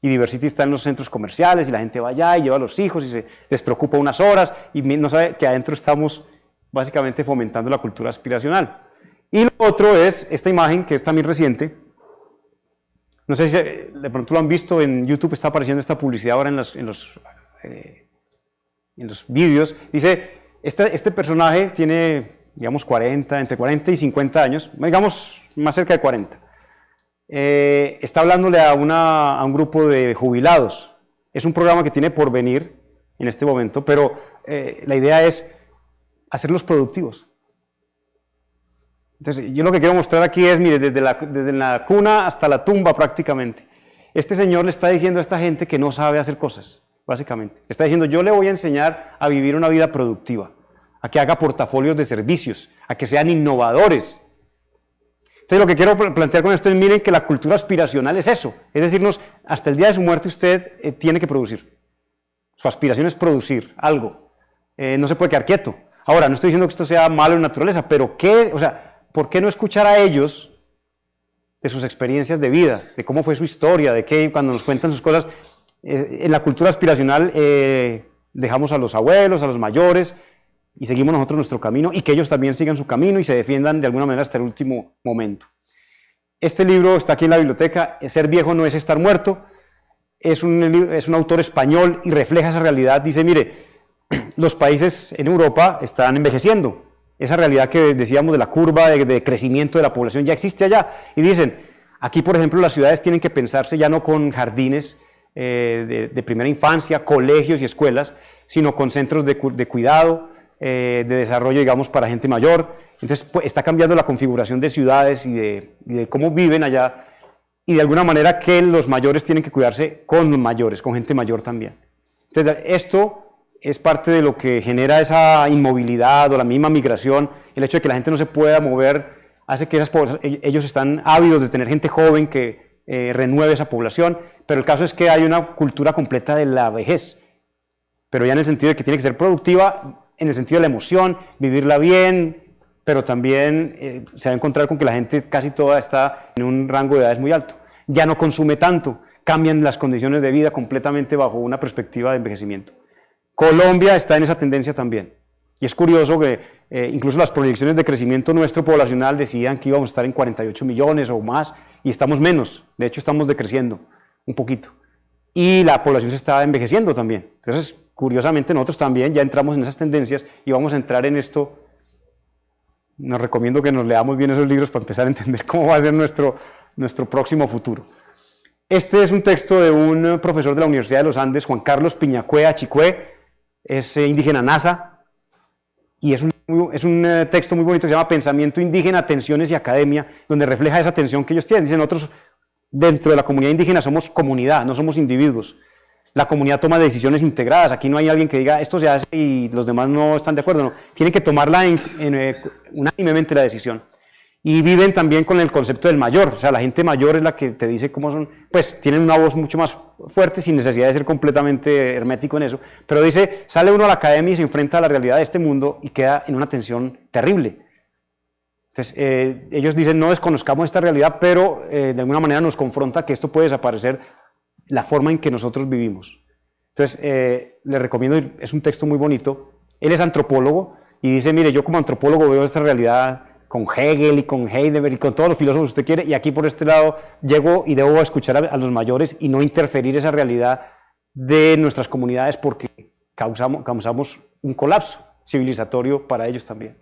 Speaker 2: Y Diversity está en los centros comerciales y la gente va allá y lleva a los hijos y se despreocupa unas horas y no sabe que adentro estamos básicamente fomentando la cultura aspiracional. Y lo otro es esta imagen que es también reciente. No sé si de pronto lo han visto, en YouTube está apareciendo esta publicidad ahora en los vídeos. Dice, este personaje tiene, digamos, entre 40 y 50 años, digamos, más cerca de 40. Está hablándole a un grupo de jubilados. Es un programa que tiene por venir en este momento, pero la idea es hacerlos productivos. Entonces, yo lo que quiero mostrar aquí es, mire, desde la cuna hasta la tumba prácticamente. Este señor le está diciendo a esta gente que no sabe hacer cosas, básicamente. Le está diciendo, yo le voy a enseñar a vivir una vida productiva, a que haga portafolios de servicios, a que sean innovadores. Entonces, lo que quiero plantear con esto es, miren que la cultura aspiracional es eso, es decirnos, hasta el día de su muerte usted tiene que producir. Su aspiración es producir algo, no se puede quedar quieto. Ahora, no estoy diciendo que esto sea malo en naturaleza, pero ¿por qué no escuchar a ellos de sus experiencias de vida, de cómo fue su historia, de qué cuando nos cuentan sus cosas? En la cultura aspiracional dejamos a los abuelos, a los mayores, y seguimos nosotros nuestro camino y que ellos también sigan su camino y se defiendan de alguna manera hasta el último momento. Este libro está aquí en la biblioteca, Ser viejo no es estar muerto, es un autor español y refleja esa realidad. Dice, mire, los países en Europa están envejeciendo, esa realidad que decíamos de la curva de crecimiento de la población ya existe allá, y dicen, aquí por ejemplo las ciudades tienen que pensarse ya no con jardines de primera infancia, colegios y escuelas, sino con centros de cuidado, de desarrollo, digamos, para gente mayor. Entonces pues, está cambiando la configuración de ciudades y de cómo viven allá, y de alguna manera que los mayores tienen que cuidarse con mayores, con gente mayor también. Entonces esto es parte de lo que genera esa inmovilidad o la misma migración, el hecho de que la gente no se pueda mover hace que ellos están ávidos de tener gente joven que renueve esa población, pero el caso es que hay una cultura completa de la vejez, pero ya en el sentido de que tiene que ser productiva, en el sentido de la emoción, vivirla bien, pero también se va a encontrar con que la gente casi toda está en un rango de edades muy alto, ya no consume tanto, cambian las condiciones de vida completamente bajo una perspectiva de envejecimiento. Colombia está en esa tendencia también. Y es curioso que incluso las proyecciones de crecimiento nuestro poblacional decían que íbamos a estar en 48 millones o más, y estamos menos, de hecho estamos decreciendo un poquito. Y la población se está envejeciendo también. Entonces, curiosamente, nosotros también ya entramos en esas tendencias y vamos a entrar en esto. Nos recomiendo que nos leamos bien esos libros para empezar a entender cómo va a ser nuestro próximo futuro. Este es un texto de un profesor de la Universidad de los Andes, Juan Carlos Piñacue Achicue, es indígena Nasa, y es un texto muy bonito que se llama Pensamiento indígena, tensiones y academia, donde refleja esa tensión que ellos tienen. Dicen, nosotros dentro de la comunidad indígena somos comunidad, no somos individuos. La comunidad toma decisiones integradas, aquí no hay alguien que diga esto se hace y los demás no están de acuerdo, no. Tienen que tomarla unánimemente la decisión. Y viven también con el concepto del mayor, o sea, la gente mayor es la que te dice cómo son, pues tienen una voz mucho más fuerte sin necesidad de ser completamente hermético en eso, pero dice, sale uno a la academia y se enfrenta a la realidad de este mundo y queda en una tensión terrible. Entonces, ellos dicen, no desconozcamos esta realidad, pero de alguna manera nos confronta que esto puede desaparecer la forma en que nosotros vivimos. Entonces, les recomiendo, es un texto muy bonito, él es antropólogo y dice, mire, yo como antropólogo veo esta realidad con Hegel y con Heidegger y con todos los filósofos que usted quiere, y aquí por este lado llego y debo escuchar a los mayores y no interferir esa realidad de nuestras comunidades porque causamos un colapso civilizatorio para ellos también.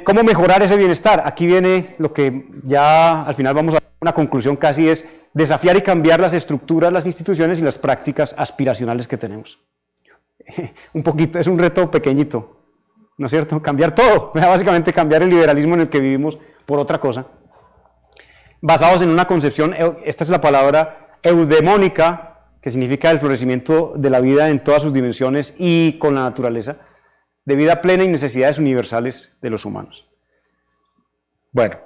Speaker 2: ¿Cómo mejorar ese bienestar? Aquí viene lo que ya al final vamos a una conclusión casi, es desafiar y cambiar las estructuras, las instituciones y las prácticas aspiracionales que tenemos. Un poquito, es un reto pequeñito, ¿no es cierto? Cambiar todo, básicamente cambiar el liberalismo en el que vivimos por otra cosa. Basados en una concepción, esta es la palabra eudemónica, que significa el florecimiento de la vida en todas sus dimensiones y con la naturaleza, de vida plena y necesidades universales de los humanos. Bueno,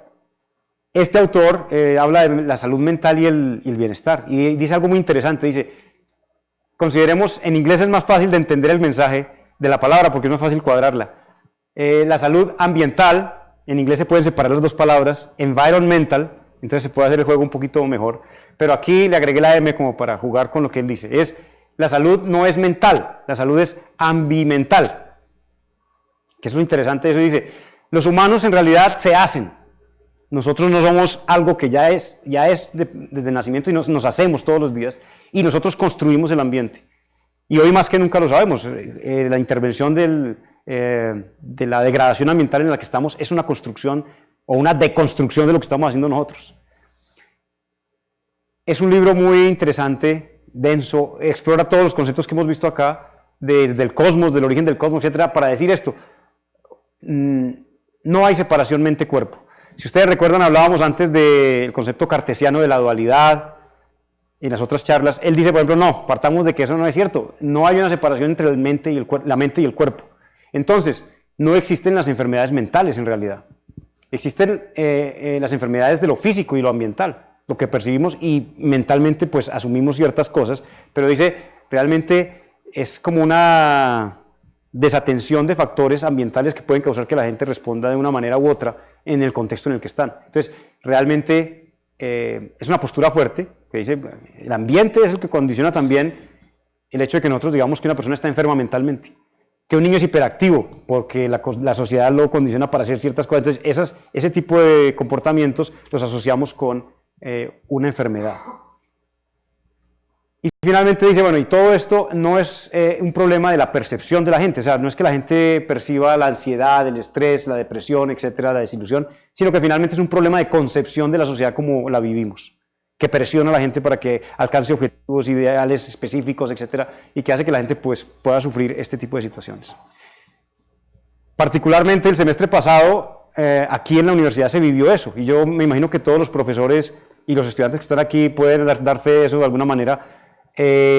Speaker 2: este autor habla de la salud mental y el bienestar, y dice algo muy interesante, dice, consideremos, en inglés es más fácil de entender el mensaje de la palabra porque es más fácil cuadrarla. La salud ambiental, en inglés se pueden separar las dos palabras, environmental, entonces se puede hacer el juego un poquito mejor, pero aquí le agregué la M como para jugar con lo que él dice, la salud no es mental, la salud es ambimental. Que es lo interesante de eso, dice, los humanos en realidad se hacen, nosotros no somos algo que ya es desde el nacimiento y nos hacemos todos los días, y nosotros construimos el ambiente, y hoy más que nunca lo sabemos, la intervención de la degradación ambiental en la que estamos es una construcción o una deconstrucción de lo que estamos haciendo nosotros. Es un libro muy interesante, denso, explora todos los conceptos que hemos visto acá, desde el cosmos, del origen del cosmos, etcétera, para decir esto. No hay separación mente-cuerpo. Si ustedes recuerdan, hablábamos antes del concepto cartesiano de la dualidad, en las otras charlas, él dice, por ejemplo, no, partamos de que eso no es cierto, no hay una separación entre la mente y el cuerpo. Entonces, no existen las enfermedades mentales en realidad, existen las enfermedades de lo físico y lo ambiental, lo que percibimos y mentalmente pues asumimos ciertas cosas, pero dice, realmente es como una desatención de factores ambientales que pueden causar que la gente responda de una manera u otra en el contexto en el que están. Entonces, realmente es una postura fuerte que dice, el ambiente es el que condiciona también el hecho de que nosotros digamos que una persona está enferma mentalmente. que un niño es hiperactivo, porque la sociedad lo condiciona para hacer ciertas cosas. Entonces, ese tipo de comportamientos los asociamos con una enfermedad. Y finalmente dice, bueno, y todo esto no es un problema de la percepción de la gente, o sea, no es que la gente perciba la ansiedad, el estrés, la depresión, etcétera, la desilusión, sino que finalmente es un problema de concepción de la sociedad como la vivimos, que presiona a la gente para que alcance objetivos, ideales específicos, etcétera, y que hace que la gente pues, pueda sufrir este tipo de situaciones. Particularmente el semestre pasado, aquí en la universidad se vivió eso, y yo me imagino que todos los profesores y los estudiantes que están aquí pueden dar fe de eso de alguna manera.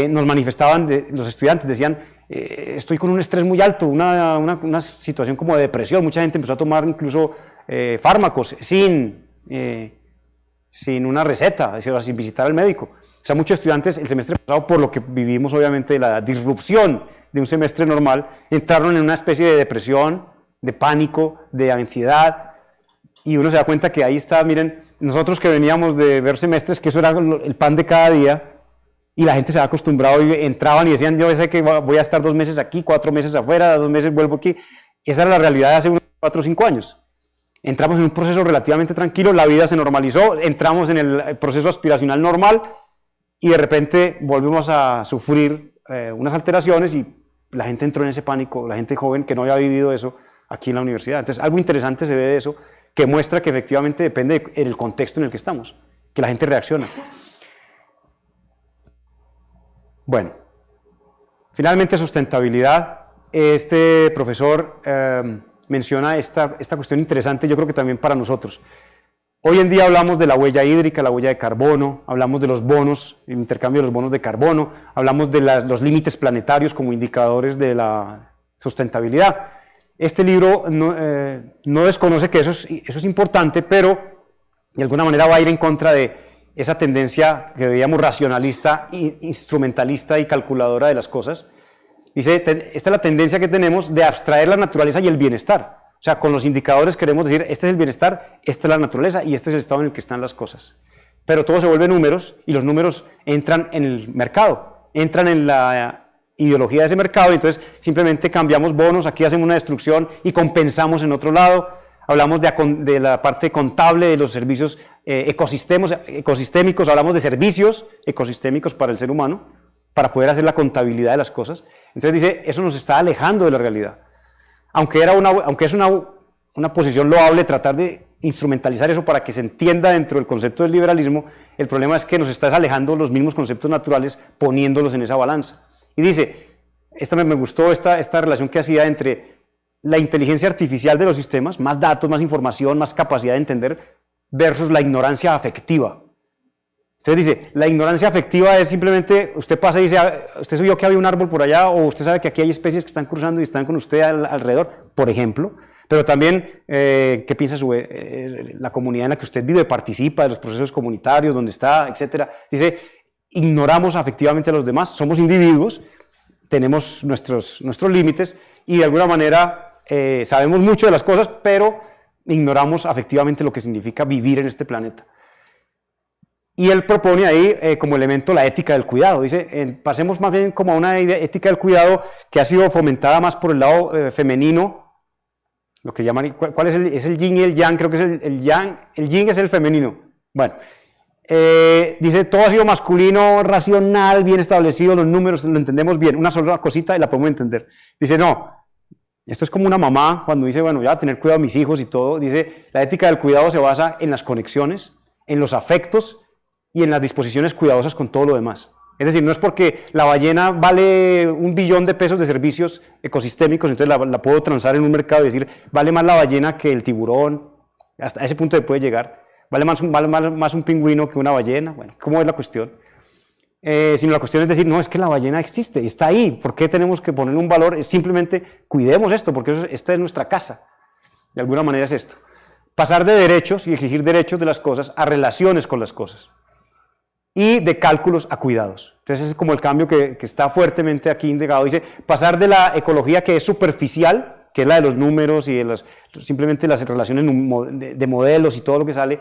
Speaker 2: Nos manifestaban, los estudiantes decían, estoy con un estrés muy alto, una situación como de depresión, mucha gente empezó a tomar incluso fármacos sin una receta, es decir, sin visitar al médico. O sea, muchos estudiantes el semestre pasado, por lo que vivimos obviamente la disrupción de un semestre normal, entraron en una especie de depresión, de pánico, de ansiedad, y uno se da cuenta que ahí está, miren, nosotros que veníamos de ver semestres, que eso era el pan de cada día, y la gente se había acostumbrado y entraban y decían, yo sé que voy a estar 2 meses aquí, 4 meses afuera, 2 meses vuelvo aquí. Esa era la realidad de hace unos 4 o 5 años. Entramos en un proceso relativamente tranquilo, la vida se normalizó, entramos en el proceso aspiracional normal y de repente volvemos a sufrir unas alteraciones y la gente entró en ese pánico, la gente joven que no había vivido eso aquí en la universidad. Entonces, algo interesante se ve de eso, que muestra que efectivamente depende del contexto en el que estamos, que la gente reacciona. Bueno, finalmente sustentabilidad. Este profesor menciona esta cuestión interesante, yo creo que también para nosotros. Hoy en día hablamos de la huella hídrica, la huella de carbono, hablamos de los bonos, el intercambio de los bonos de carbono, hablamos de los límites planetarios como indicadores de la sustentabilidad. Este libro no desconoce que eso es importante, pero de alguna manera va a ir en contra de esa tendencia que veíamos racionalista, instrumentalista y calculadora de las cosas. Dice, esta es la tendencia que tenemos de abstraer la naturaleza y el bienestar. O sea, con los indicadores queremos decir, este es el bienestar, esta es la naturaleza y este es el estado en el que están las cosas. Pero todo se vuelve números y los números entran en el mercado, entran en la ideología de ese mercado y entonces simplemente cambiamos bonos, aquí hacemos una destrucción y compensamos en otro lado. Hablamos de la parte contable de los servicios ecosistémicos, hablamos de servicios ecosistémicos para el ser humano, para poder hacer la contabilidad de las cosas. Entonces dice, eso nos está alejando de la realidad. Aunque es una posición loable tratar de instrumentalizar eso para que se entienda dentro del concepto del liberalismo, el problema es que nos está alejando los mismos conceptos naturales poniéndolos en esa balanza. Y dice, me gustó esta relación que hacía entre la inteligencia artificial de los sistemas, más datos, más información, más capacidad de entender, versus la ignorancia afectiva. Entonces dice, la ignorancia afectiva es simplemente, usted pasa y dice, usted vio que había un árbol por allá, o usted sabe que aquí hay especies que están cruzando y están con usted alrededor, por ejemplo, pero también, ¿qué piensa la comunidad en la que usted vive, participa de los procesos comunitarios, donde está, etcétera? Dice, ignoramos afectivamente a los demás, somos individuos, tenemos nuestros límites, y de alguna manera sabemos mucho de las cosas, pero ignoramos afectivamente lo que significa vivir en este planeta. Y él propone ahí como elemento la ética del cuidado. Dice, pasemos más bien como a una ética del cuidado que ha sido fomentada más por el lado femenino, lo que llaman, ¿cuál es el yin y el yang? Creo que es el yang, el yin es el femenino. Bueno, dice, todo ha sido masculino, racional, bien establecido, los números lo entendemos bien, una sola cosita y la podemos entender. Dice, no. Esto es como una mamá cuando dice, bueno, ya tener cuidado de mis hijos y todo. Dice, la ética del cuidado se basa en las conexiones, en los afectos y en las disposiciones cuidadosas con todo lo demás. Es decir, no es porque la ballena vale $1 billón de servicios ecosistémicos, entonces la puedo transar en un mercado y decir, vale más la ballena que el tiburón, hasta ese punto se puede llegar. Vale más un pingüino que una ballena. Bueno, ¿cómo es la cuestión? Sino la cuestión es decir, no, es que la ballena existe, está ahí, ¿por qué tenemos que poner un valor? Es simplemente cuidemos esto, porque esta es nuestra casa, de alguna manera es esto. Pasar de derechos y exigir derechos de las cosas a relaciones con las cosas, y de cálculos a cuidados. Entonces es como el cambio que está fuertemente aquí indicado. Dice, pasar de la ecología que es superficial, que es la de los números y de simplemente las relaciones de modelos y todo lo que sale,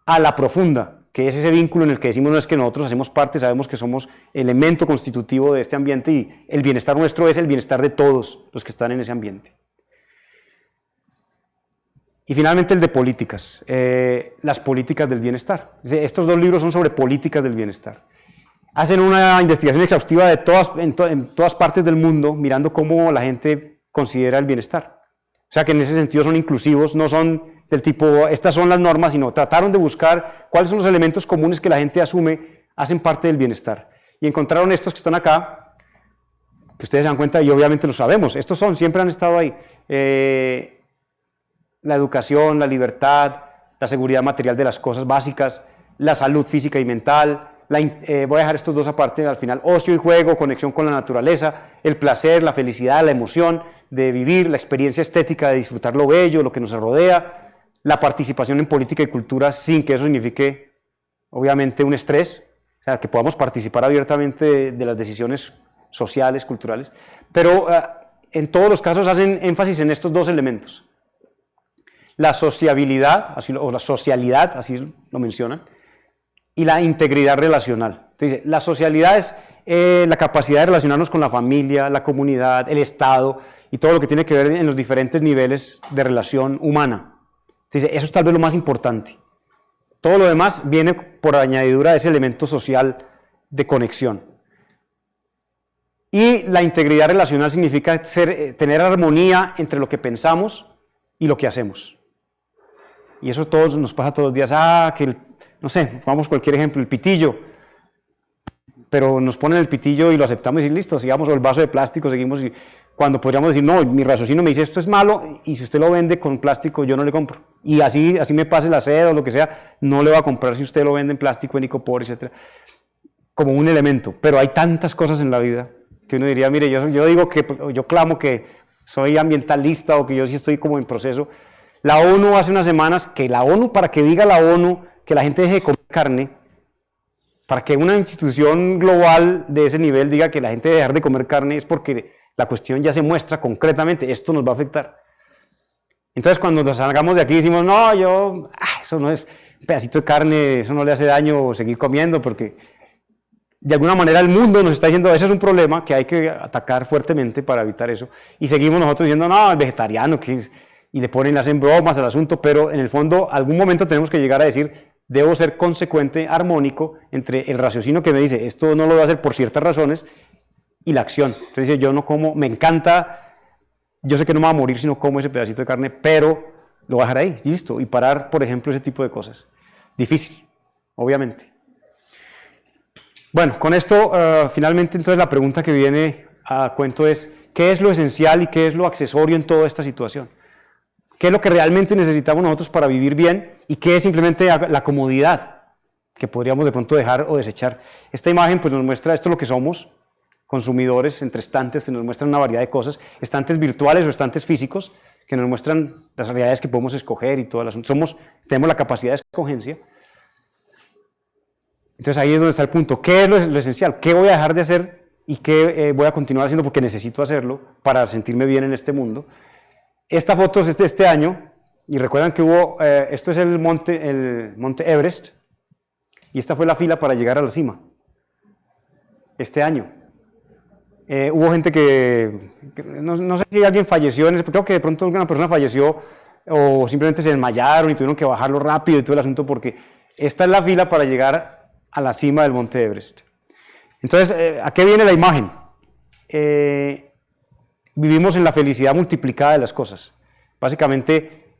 Speaker 2: a la profunda, que es ese vínculo en el que decimos no es que nosotros hacemos parte, sabemos que somos elemento constitutivo de este ambiente y el bienestar nuestro es el bienestar de todos los que están en ese ambiente. Y finalmente el de políticas, las políticas del bienestar. Estos dos libros son sobre políticas del bienestar. Hacen una investigación exhaustiva de en todas partes del mundo, mirando cómo la gente considera el bienestar. O sea que en ese sentido son inclusivos, no son del tipo, estas son las normas, sino trataron de buscar cuáles son los elementos comunes que la gente asume, hacen parte del bienestar. Y encontraron estos que están acá, que ustedes se dan cuenta y obviamente lo sabemos, estos siempre han estado ahí. La educación, la libertad, la seguridad material de las cosas básicas, la salud física y mental, voy a dejar estos dos aparte al final, ocio y juego, conexión con la naturaleza, el placer, la felicidad, la emoción de vivir, la experiencia estética de disfrutar lo bello, lo que nos rodea, la participación en política y cultura sin que eso signifique, obviamente, un estrés, o sea, que podamos participar abiertamente de las decisiones sociales, culturales, pero en todos los casos hacen énfasis en estos dos elementos. La sociabilidad, o la socialidad, así lo mencionan, y la integridad relacional. Entonces, la socialidad es la capacidad de relacionarnos con la familia, la comunidad, el Estado y todo lo que tiene que ver en los diferentes niveles de relación humana. Entonces, eso es tal vez lo más importante. Todo lo demás viene por añadidura de ese elemento social de conexión. Y la integridad relacional significa tener armonía entre lo que pensamos y lo que hacemos. Y eso todos nos pasa todos los días. No sé, vamos cualquier ejemplo, el pitillo. Pero nos ponen el pitillo y lo aceptamos y listo, sigamos, o el vaso de plástico, seguimos. Y cuando podríamos decir, no, mi raciocinio me dice esto es malo y si usted lo vende con plástico yo no le compro. Y así me pase la sed o lo que sea, no le voy a comprar si usted lo vende en plástico, en icopor, etc. Como un elemento. Pero hay tantas cosas en la vida que uno diría, mire, yo digo que, yo clamo que soy ambientalista o que yo sí estoy como en proceso. La ONU hace unas semanas, para que diga la ONU que la gente deje de comer carne, para que una institución global de ese nivel diga que la gente debe dejar de comer carne es porque la cuestión ya se muestra concretamente, esto nos va a afectar. Entonces cuando nos salgamos de aquí decimos, no, eso no es un pedacito de carne, eso no le hace daño seguir comiendo, porque de alguna manera el mundo nos está diciendo, ese es un problema que hay que atacar fuertemente para evitar eso, y seguimos nosotros diciendo, no, el vegetariano, y le hacen bromas al asunto, pero en el fondo algún momento tenemos que llegar a decir, debo ser consecuente, armónico, entre el raciocinio que me dice, esto no lo voy a hacer por ciertas razones, y la acción. Entonces dice, yo no como, me encanta, yo sé que no me va a morir si no como ese pedacito de carne, pero lo voy a dejar ahí, listo, y parar, por ejemplo, ese tipo de cosas. Difícil, obviamente. Bueno, con esto, finalmente, entonces la pregunta que viene a cuento es, ¿qué es lo esencial y qué es lo accesorio en toda esta situación? ¿Qué es lo que realmente necesitamos nosotros para vivir bien y qué es simplemente la comodidad que podríamos de pronto dejar o desechar? Esta imagen pues nos muestra esto es lo que somos, consumidores entre estantes que nos muestran una variedad de cosas, estantes virtuales o estantes físicos que nos muestran las realidades que podemos escoger y todo el asunto. Tenemos la capacidad de escogencia. Entonces ahí es donde está el punto. ¿Qué es lo esencial? ¿Qué voy a dejar de hacer y qué voy a continuar haciendo porque necesito hacerlo para sentirme bien en este mundo? Esta foto es de este año, y recuerdan que esto es el monte Everest, y esta fue la fila para llegar a la cima, este año. Hubo gente no sé si alguien falleció, creo que de pronto alguna persona falleció, o simplemente se desmayaron y tuvieron que bajarlo rápido y todo el asunto, porque esta es la fila para llegar a la cima del monte Everest. Entonces, ¿a qué viene la imagen? Vivimos en la felicidad multiplicada de las cosas. Básicamente,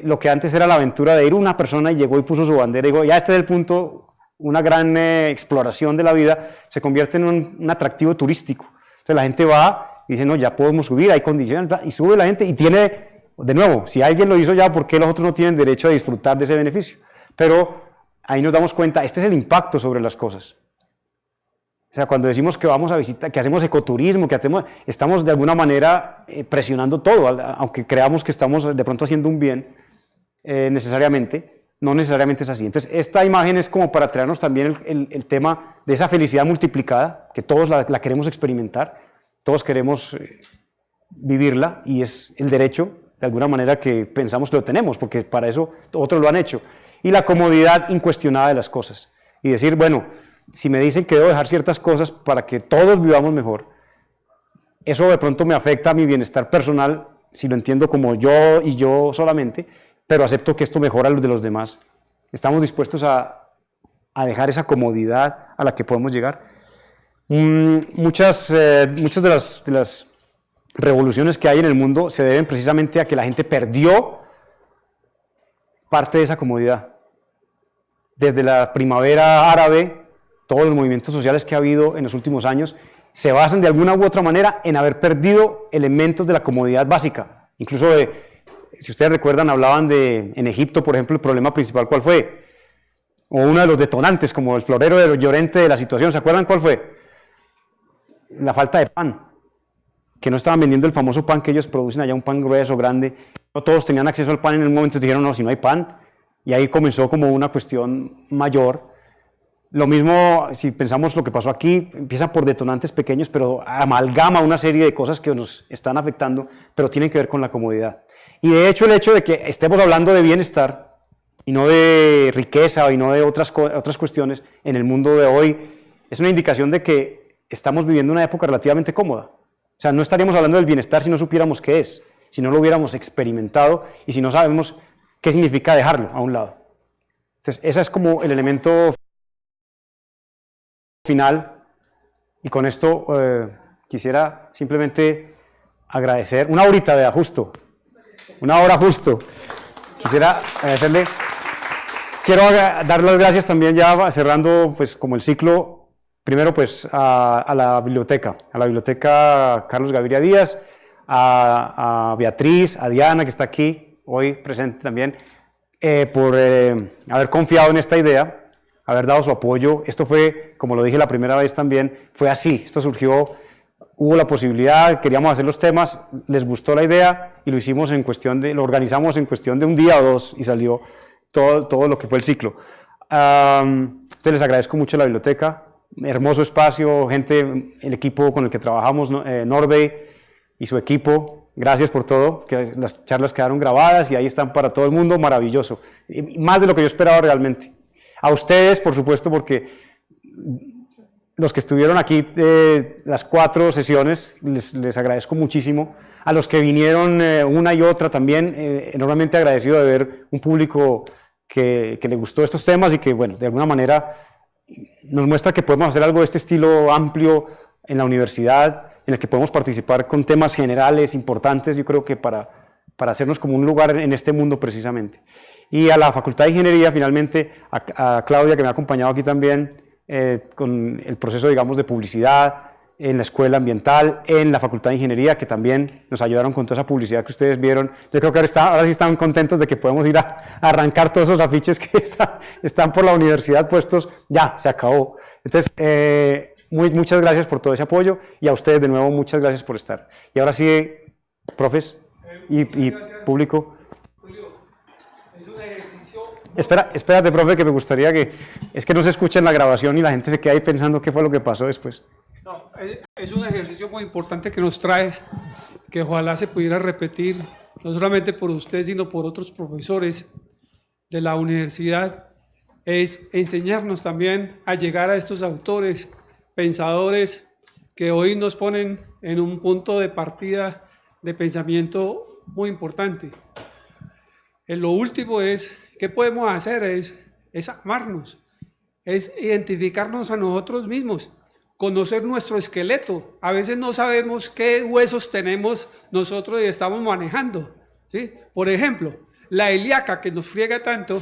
Speaker 2: lo que antes era la aventura de ir una persona y llegó y puso su bandera y dijo, ya este es el punto, una gran exploración de la vida, se convierte en un atractivo turístico. Entonces la gente va y dice, no, ya podemos subir, hay condiciones, y sube la gente y tiene, de nuevo, si alguien lo hizo ya, ¿por qué los otros no tienen derecho a disfrutar de ese beneficio? Pero ahí nos damos cuenta, este es el impacto sobre las cosas. O sea, cuando decimos que vamos a visitar, que hacemos ecoturismo, estamos de alguna manera presionando todo, aunque creamos que estamos de pronto haciendo un bien, no necesariamente es así. Entonces, esta imagen es como para traernos también el tema de esa felicidad multiplicada, que todos la queremos experimentar, todos queremos vivirla, y es el derecho, de alguna manera, que pensamos que lo tenemos, porque para eso otros lo han hecho. y la comodidad incuestionada de las cosas. Y decir, bueno, si me dicen que debo dejar ciertas cosas para que todos vivamos mejor, eso de pronto me afecta a mi bienestar personal, si lo entiendo como yo y yo solamente, pero acepto que esto mejora los de los demás. Estamos dispuestos a dejar esa comodidad a la que podemos llegar. Muchas de las revoluciones que hay en el mundo se deben precisamente a que la gente perdió parte de esa comodidad. Desde la primavera árabe, todos los movimientos sociales que ha habido en los últimos años se basan de alguna u otra manera en haber perdido elementos de la comodidad básica. Incluso, si ustedes recuerdan, hablaban en Egipto, por ejemplo, el problema principal, ¿cuál fue? O uno de los detonantes, como el florero de Llorente de la situación, ¿se acuerdan cuál fue? La falta de pan, que no estaban vendiendo el famoso pan que ellos producen allá, un pan grueso, grande. No todos tenían acceso al pan en un momento, dijeron, no, si no hay pan. Y ahí comenzó como una cuestión mayor. Lo mismo, si pensamos lo que pasó aquí, empieza por detonantes pequeños, pero amalgama una serie de cosas que nos están afectando, pero tienen que ver con la comodidad. Y de hecho, el hecho de que estemos hablando de bienestar y no de riqueza y no de otras cuestiones en el mundo de hoy, es una indicación de que estamos viviendo una época relativamente cómoda. O sea, no estaríamos hablando del bienestar si no supiéramos qué es, si no lo hubiéramos experimentado y si no sabemos qué significa dejarlo a un lado. Entonces, ese es como el elemento final, y con esto quisiera simplemente agradecer, una horita de justo, una hora justo, quisiera agradecerle, quiero dar las gracias también ya cerrando pues como el ciclo, primero pues a la biblioteca Carlos Gaviria Díaz, a Beatriz, a Diana que está aquí hoy presente también, por haber confiado en esta idea, haber dado su apoyo. Esto fue, como lo dije la primera vez también, fue así, esto surgió, hubo la posibilidad, queríamos hacer los temas, les gustó la idea y lo hicimos lo organizamos en cuestión de un día o dos y salió todo lo que fue el ciclo. Entonces les agradezco mucho a la biblioteca, hermoso espacio, gente, el equipo con el que trabajamos, Norbey y su equipo, gracias por todo, que las charlas quedaron grabadas y ahí están para todo el mundo, maravilloso, y más de lo que yo esperaba realmente. A ustedes, por supuesto, porque los que estuvieron aquí las 4 sesiones, les agradezco muchísimo. A los que vinieron una y otra también, enormemente agradecido de ver un público que le gustó estos temas y que, bueno, de alguna manera nos muestra que podemos hacer algo de este estilo amplio en la universidad, en el que podemos participar con temas generales importantes, yo creo que para hacernos como un lugar en este mundo precisamente. Y a la Facultad de Ingeniería, finalmente, a Claudia, que me ha acompañado aquí también con el proceso, digamos, de publicidad en la Escuela Ambiental, en la Facultad de Ingeniería, que también nos ayudaron con toda esa publicidad que ustedes vieron. Yo creo que ahora sí están contentos de que podemos ir a arrancar todos esos afiches que están por la universidad puestos. Ya, se acabó. Entonces, muchas gracias por todo ese apoyo y a ustedes de nuevo muchas gracias por estar. Y ahora sí, profes y público. Espérate, profe, que me gustaría es que no se escuche en la grabación y la gente se queda ahí pensando qué fue lo que pasó después.
Speaker 3: No, es un ejercicio muy importante que nos traes, que ojalá se pudiera repetir, no solamente por usted, sino por otros profesores de la universidad, es enseñarnos también a llegar a estos autores, pensadores, que hoy nos ponen en un punto de partida de pensamiento muy importante. Lo último ¿qué podemos hacer? Es amarnos, es identificarnos a nosotros mismos, conocer nuestro esqueleto. A veces no sabemos qué huesos tenemos nosotros y estamos manejando, ¿sí? Por ejemplo, la ilíaca que nos friega tanto,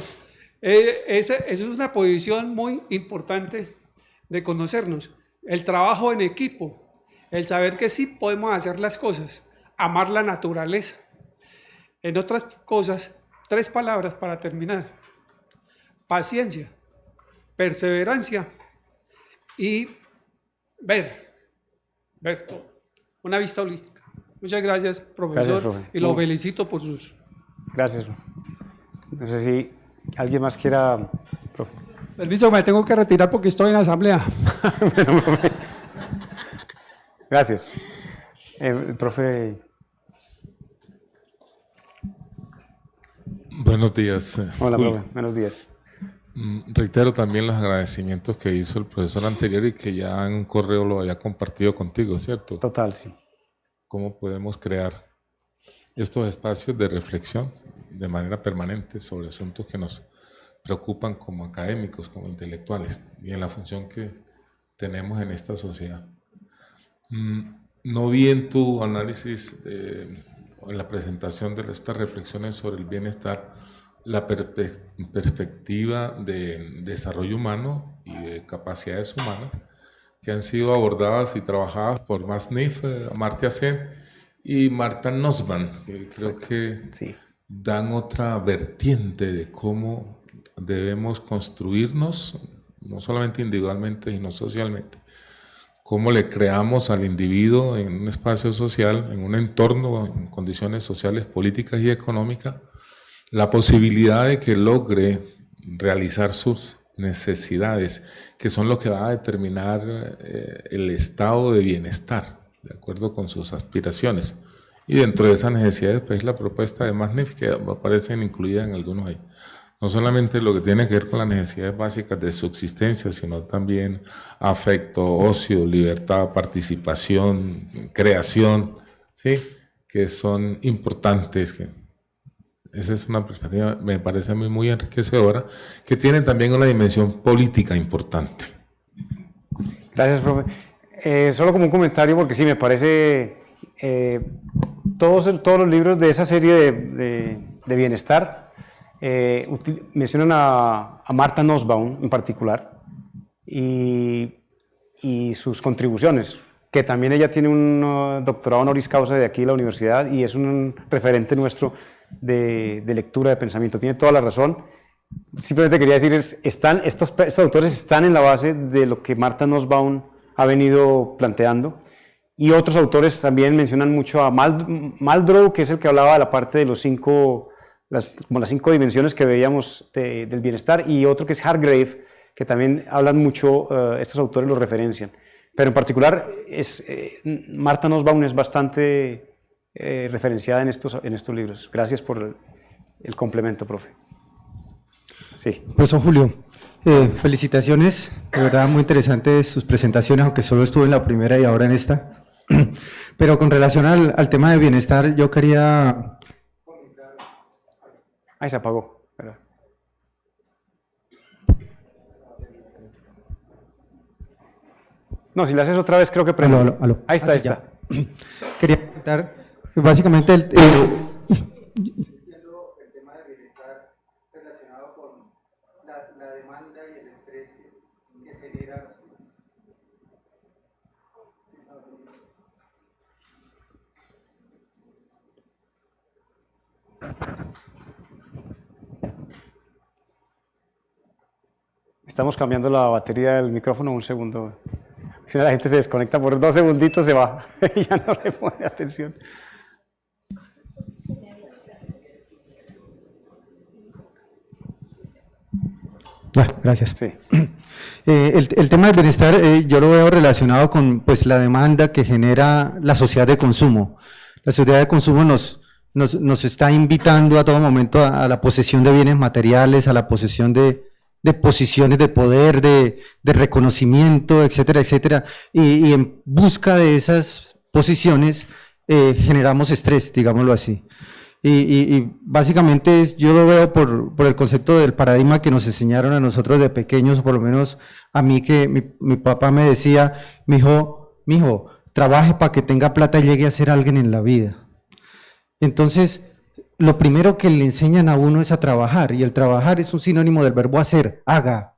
Speaker 3: esa es una posición muy importante de conocernos. El trabajo en equipo, el saber que sí podemos hacer las cosas, amar la naturaleza. En otras cosas, 3 palabras para terminar: paciencia, perseverancia y ver todo. Una vista holística. Muchas gracias, profesor,
Speaker 2: profe.
Speaker 3: Y lo felicito por sus...
Speaker 2: Gracias. No sé si alguien más quiera... Profe.
Speaker 3: Permiso, me tengo que retirar porque estoy en la asamblea.
Speaker 2: Bueno, profe. Gracias. El profe...
Speaker 4: Bueno. Buenos días.
Speaker 2: Hola,
Speaker 4: Julio.
Speaker 2: profe. Buenos días.
Speaker 4: Reitero también los agradecimientos que hizo el profesor anterior y que ya en un correo lo había compartido contigo, ¿cierto?
Speaker 2: Total, sí.
Speaker 4: Cómo podemos crear estos espacios de reflexión de manera permanente sobre asuntos que nos preocupan como académicos, como intelectuales y en la función que tenemos en esta sociedad. No vi en tu análisis, en la presentación de estas reflexiones sobre el bienestar, la perspectiva de desarrollo humano y de capacidades humanas que han sido abordadas y trabajadas por Masnif, Amartya Sen y Marta Nussbaum, que creo que
Speaker 2: Sí.
Speaker 4: dan otra vertiente de cómo debemos construirnos, no solamente individualmente, sino socialmente. Cómo le creamos al individuo en un espacio social, en un entorno, en condiciones sociales, políticas y económicas, la posibilidad de que logre realizar sus necesidades, que son lo que va a determinar el estado de bienestar, de acuerdo con sus aspiraciones. Y dentro de esas necesidades, pues la propuesta de Masnif, que aparecen incluidas en algunos ahí. No solamente lo que tiene que ver con las necesidades básicas de subsistencia, sino también afecto, ocio, libertad, participación, creación, ¿sí? Que son importantes. Esa es una perspectiva, me parece a mí muy enriquecedora, que tiene también una dimensión política importante.
Speaker 2: Gracias, profe. Solo como un comentario, porque sí, me parece, todos los libros de esa serie de bienestar mencionan a Marta Nussbaum en particular y sus contribuciones, que también ella tiene un doctorado honoris causa de aquí de la universidad y es un referente nuestro de lectura, de pensamiento. Tiene toda la razón. Simplemente quería decir, estos autores están en la base de lo que Marta Nussbaum ha venido planteando, y otros autores también mencionan mucho a Muldrow, que es el que hablaba de la parte de las 5 dimensiones que veíamos del bienestar, y otro que es Hargrave, que también hablan mucho, estos autores los referencian. Pero en particular, Marta Nussbaum es bastante referenciada en estos libros. Gracias por el complemento, profe. Sí.
Speaker 5: Profesor Julio, felicitaciones, de verdad muy interesantes sus presentaciones, aunque solo estuve en la primera y ahora en esta. Pero con relación al tema de bienestar, yo quería...
Speaker 2: Ahí se apagó. Espera. No, si le haces otra vez, creo que prende.
Speaker 5: Aló.
Speaker 2: Ahí está,
Speaker 5: Ah,
Speaker 2: ahí
Speaker 5: sí,
Speaker 2: está.
Speaker 5: Quería comentar, básicamente, el tema de bienestar relacionado con la demanda y el estrés que genera.
Speaker 2: Estamos cambiando la batería del micrófono, un segundo. Si no, la gente se desconecta por 2 segunditos, se va y ya no le pone atención.
Speaker 5: Ya, gracias.
Speaker 2: Sí.
Speaker 5: El tema del bienestar yo lo veo relacionado con pues, la demanda que genera la sociedad de consumo. La sociedad de consumo nos está invitando a todo momento a la posesión de bienes materiales, a la posesión de posiciones de poder, de reconocimiento, etcétera, etcétera. Y en busca de esas posiciones generamos estrés, digámoslo así. Y básicamente yo lo veo por el concepto del paradigma que nos enseñaron a nosotros de pequeños, o por lo menos a mí, que mi papá me decía, mijo, trabaje para que tenga plata y llegue a ser alguien en la vida. Entonces, lo primero que le enseñan a uno es a trabajar, y el trabajar es un sinónimo del verbo hacer, haga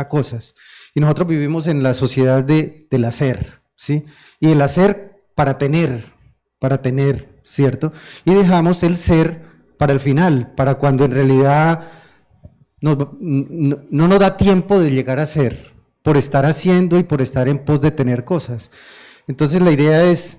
Speaker 5: cosas. Y nosotros vivimos en la sociedad del hacer, ¿sí? Y el hacer para tener, ¿cierto? Y dejamos el ser para el final, para cuando en realidad no nos da tiempo de llegar a ser, por estar haciendo y por estar en pos de tener cosas. Entonces la idea es,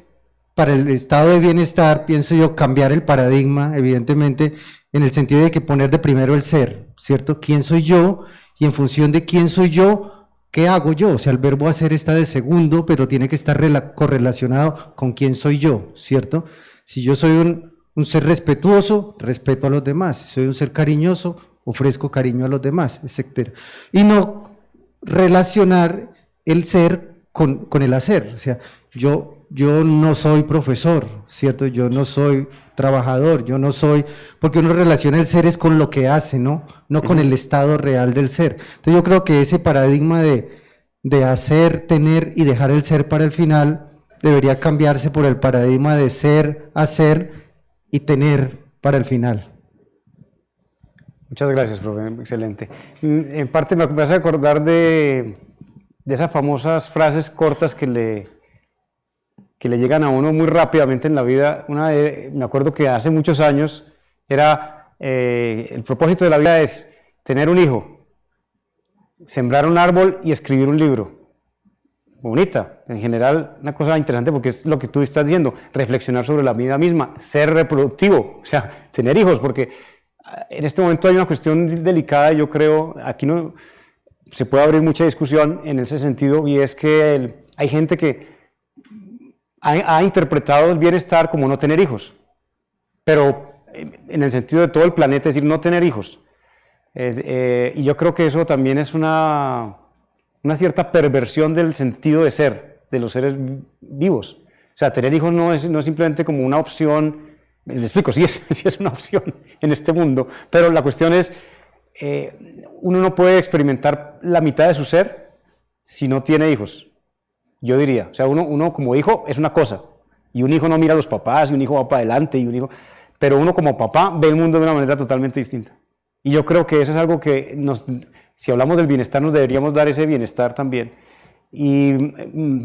Speaker 5: para el estado de bienestar, pienso yo, cambiar el paradigma, evidentemente, en el sentido de que poner de primero el ser, ¿cierto? ¿Quién soy yo? Y en función de quién soy yo, ¿qué hago yo? O sea, el verbo hacer está de segundo, pero tiene que estar correlacionado con quién soy yo, ¿cierto? Si yo soy un ser respetuoso, respeto a los demás. Soy un ser cariñoso, ofrezco cariño a los demás, etc. Y no relacionar el ser con el hacer. O sea, yo no soy profesor, ¿cierto? Yo no soy trabajador, yo no soy, porque uno relaciona el ser es con lo que hace, ¿no? No con el estado real del ser. Entonces yo creo que ese paradigma de hacer, tener y dejar el ser para el final debería cambiarse por el paradigma de ser, hacer y tener para el final.
Speaker 2: Muchas gracias, profe, excelente. En parte me hace acordar de esas famosas frases cortas que le llegan a uno muy rápidamente en la vida. Me acuerdo que hace muchos años era, el propósito de la vida es tener un hijo, sembrar un árbol y escribir un libro. Bonita, en general una cosa interesante porque es lo que tú estás diciendo, reflexionar sobre la vida misma, ser reproductivo, o sea, tener hijos, porque en este momento hay una cuestión delicada, yo creo, aquí no se puede abrir mucha discusión en ese sentido, y es que hay gente que ha interpretado el bienestar como no tener hijos, pero en el sentido de todo el planeta, es decir, no tener hijos. Y yo creo que eso también es una cierta perversión del sentido de ser, de los seres vivos. O sea, tener hijos no es simplemente como una opción, me explico, sí es una opción en este mundo, pero la cuestión es, uno no puede experimentar la mitad de su ser si no tiene hijos, yo diría. O sea, uno como hijo es una cosa, y un hijo no mira a los papás, y un hijo va para adelante, pero uno como papá ve el mundo de una manera totalmente distinta. Y yo creo que eso es algo que si hablamos del bienestar, nos deberíamos dar ese bienestar también. Y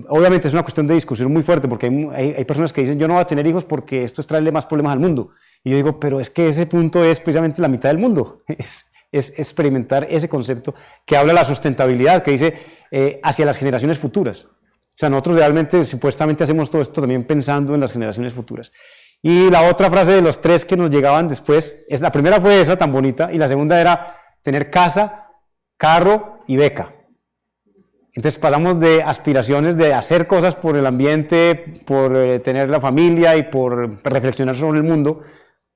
Speaker 2: obviamente es una cuestión de discusión muy fuerte, porque hay personas que dicen, yo no voy a tener hijos porque esto es traerle más problemas al mundo. Y yo digo, pero es que ese punto es precisamente la mitad del mundo, es experimentar ese concepto que habla de la sustentabilidad, que dice hacia las generaciones futuras. O sea, nosotros realmente, supuestamente hacemos todo esto también pensando en las generaciones futuras. Y la otra frase de los tres que nos llegaban después, la primera fue esa tan bonita, y la segunda era tener casa, carro y beca. Entonces pasamos de aspiraciones de hacer cosas por el ambiente, por tener la familia y por reflexionar sobre el mundo,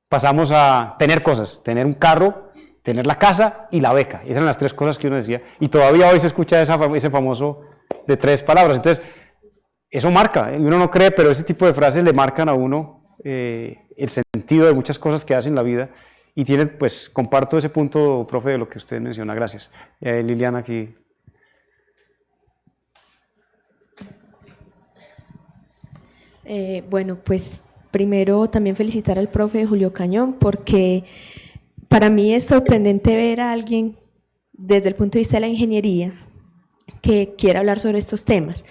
Speaker 2: pasamos a tener cosas, tener un carro, tener la casa y la beca. Esas eran las tres cosas que uno decía, y todavía hoy se escucha ese famoso de 3 palabras. Entonces eso marca, uno no cree, pero ese tipo de frases le marcan a uno el sentido de muchas cosas que hace en la vida, y pues comparto ese punto, profe, de lo que usted menciona. Gracias. Liliana aquí.
Speaker 6: Bueno, pues primero también felicitar al profe Julio Cañón, porque para mí es sorprendente ver a alguien desde el punto de vista de la ingeniería que quiera hablar sobre estos temas.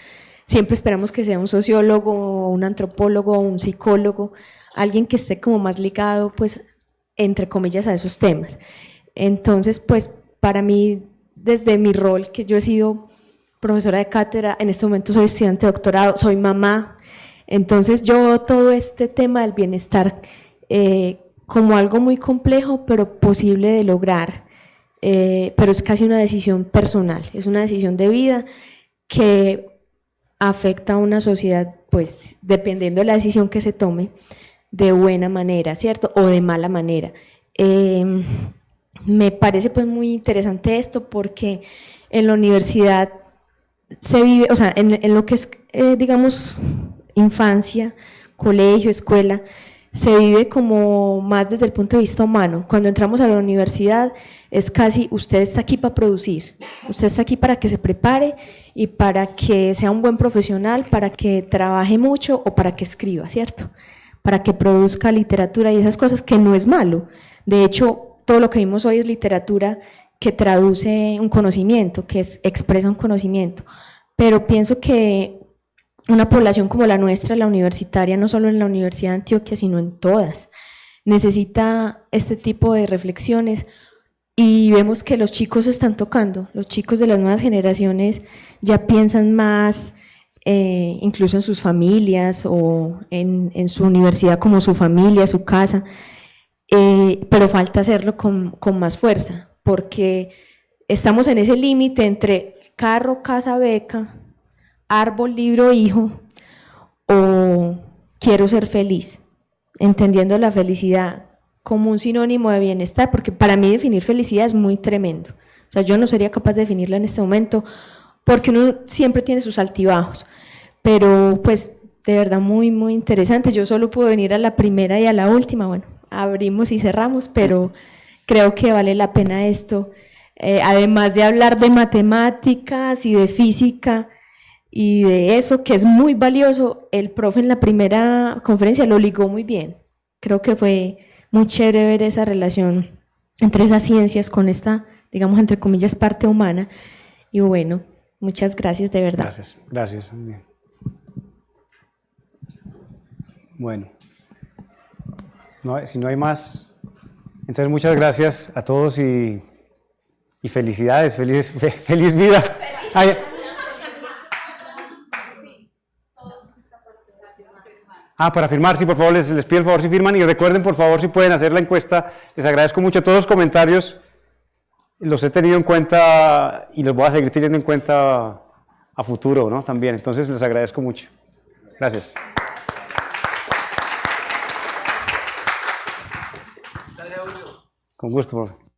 Speaker 6: Siempre esperamos que sea un sociólogo, un antropólogo, un psicólogo, alguien que esté como más ligado, pues, entre comillas, a esos temas. Entonces, pues, para mí, desde mi rol, que yo he sido profesora de cátedra, en este momento soy estudiante de doctorado, soy mamá. Entonces yo todo este tema del bienestar como algo muy complejo pero posible de lograr, pero es casi una decisión personal, es una decisión de vida que afecta a una sociedad, pues dependiendo de la decisión que se tome, de buena manera, ¿cierto? O de mala manera. Me parece pues muy interesante esto porque en la universidad se vive, o sea, en lo que es, digamos, infancia, colegio, escuela, se vive como más desde el punto de vista humano. Cuando entramos a la universidad es casi, usted está aquí para producir, usted está aquí para que se prepare y para que sea un buen profesional, para que trabaje mucho o para que escriba, ¿cierto? Para que produzca literatura y esas cosas, que no es malo. De hecho, todo lo que vimos hoy es literatura que traduce un conocimiento, que expresa un conocimiento. Pero pienso que una población como la nuestra, la universitaria, no solo en la Universidad de Antioquia, sino en todas, necesita este tipo de reflexiones, y vemos que los chicos se están tocando, los chicos de las nuevas generaciones ya piensan más, incluso en sus familias o en su universidad como su familia, su casa, pero falta hacerlo con más fuerza, porque estamos en ese límite entre carro, casa, beca, árbol, libro, hijo, o quiero ser feliz. entendiendo la felicidad como un sinónimo de bienestar, porque para mí definir felicidad es muy tremendo. O sea, yo no sería capaz de definirla en este momento, porque uno siempre tiene sus altibajos, pero pues de verdad muy, muy interesante. Yo solo pude venir a la primera y a la última, bueno, abrimos y cerramos, pero creo que vale la pena esto. Además de hablar de matemáticas y de física y de eso, que es muy valioso, el profe en la primera conferencia lo ligó muy bien. Creo que fue muy chévere ver esa relación entre esas ciencias con esta, digamos, entre comillas, parte humana. Y bueno, muchas gracias de verdad.
Speaker 2: Gracias, gracias. Muy bien. Bueno, si no hay más, entonces muchas gracias a todos y felicidades, feliz vida. Ay, para firmar, sí, por favor, les pido el favor si firman y recuerden, por favor, si pueden hacer la encuesta. Les agradezco mucho todos los comentarios, los he tenido en cuenta y los voy a seguir teniendo en cuenta a futuro, ¿no? También, entonces les agradezco mucho. Gracias. Con gusto, profe.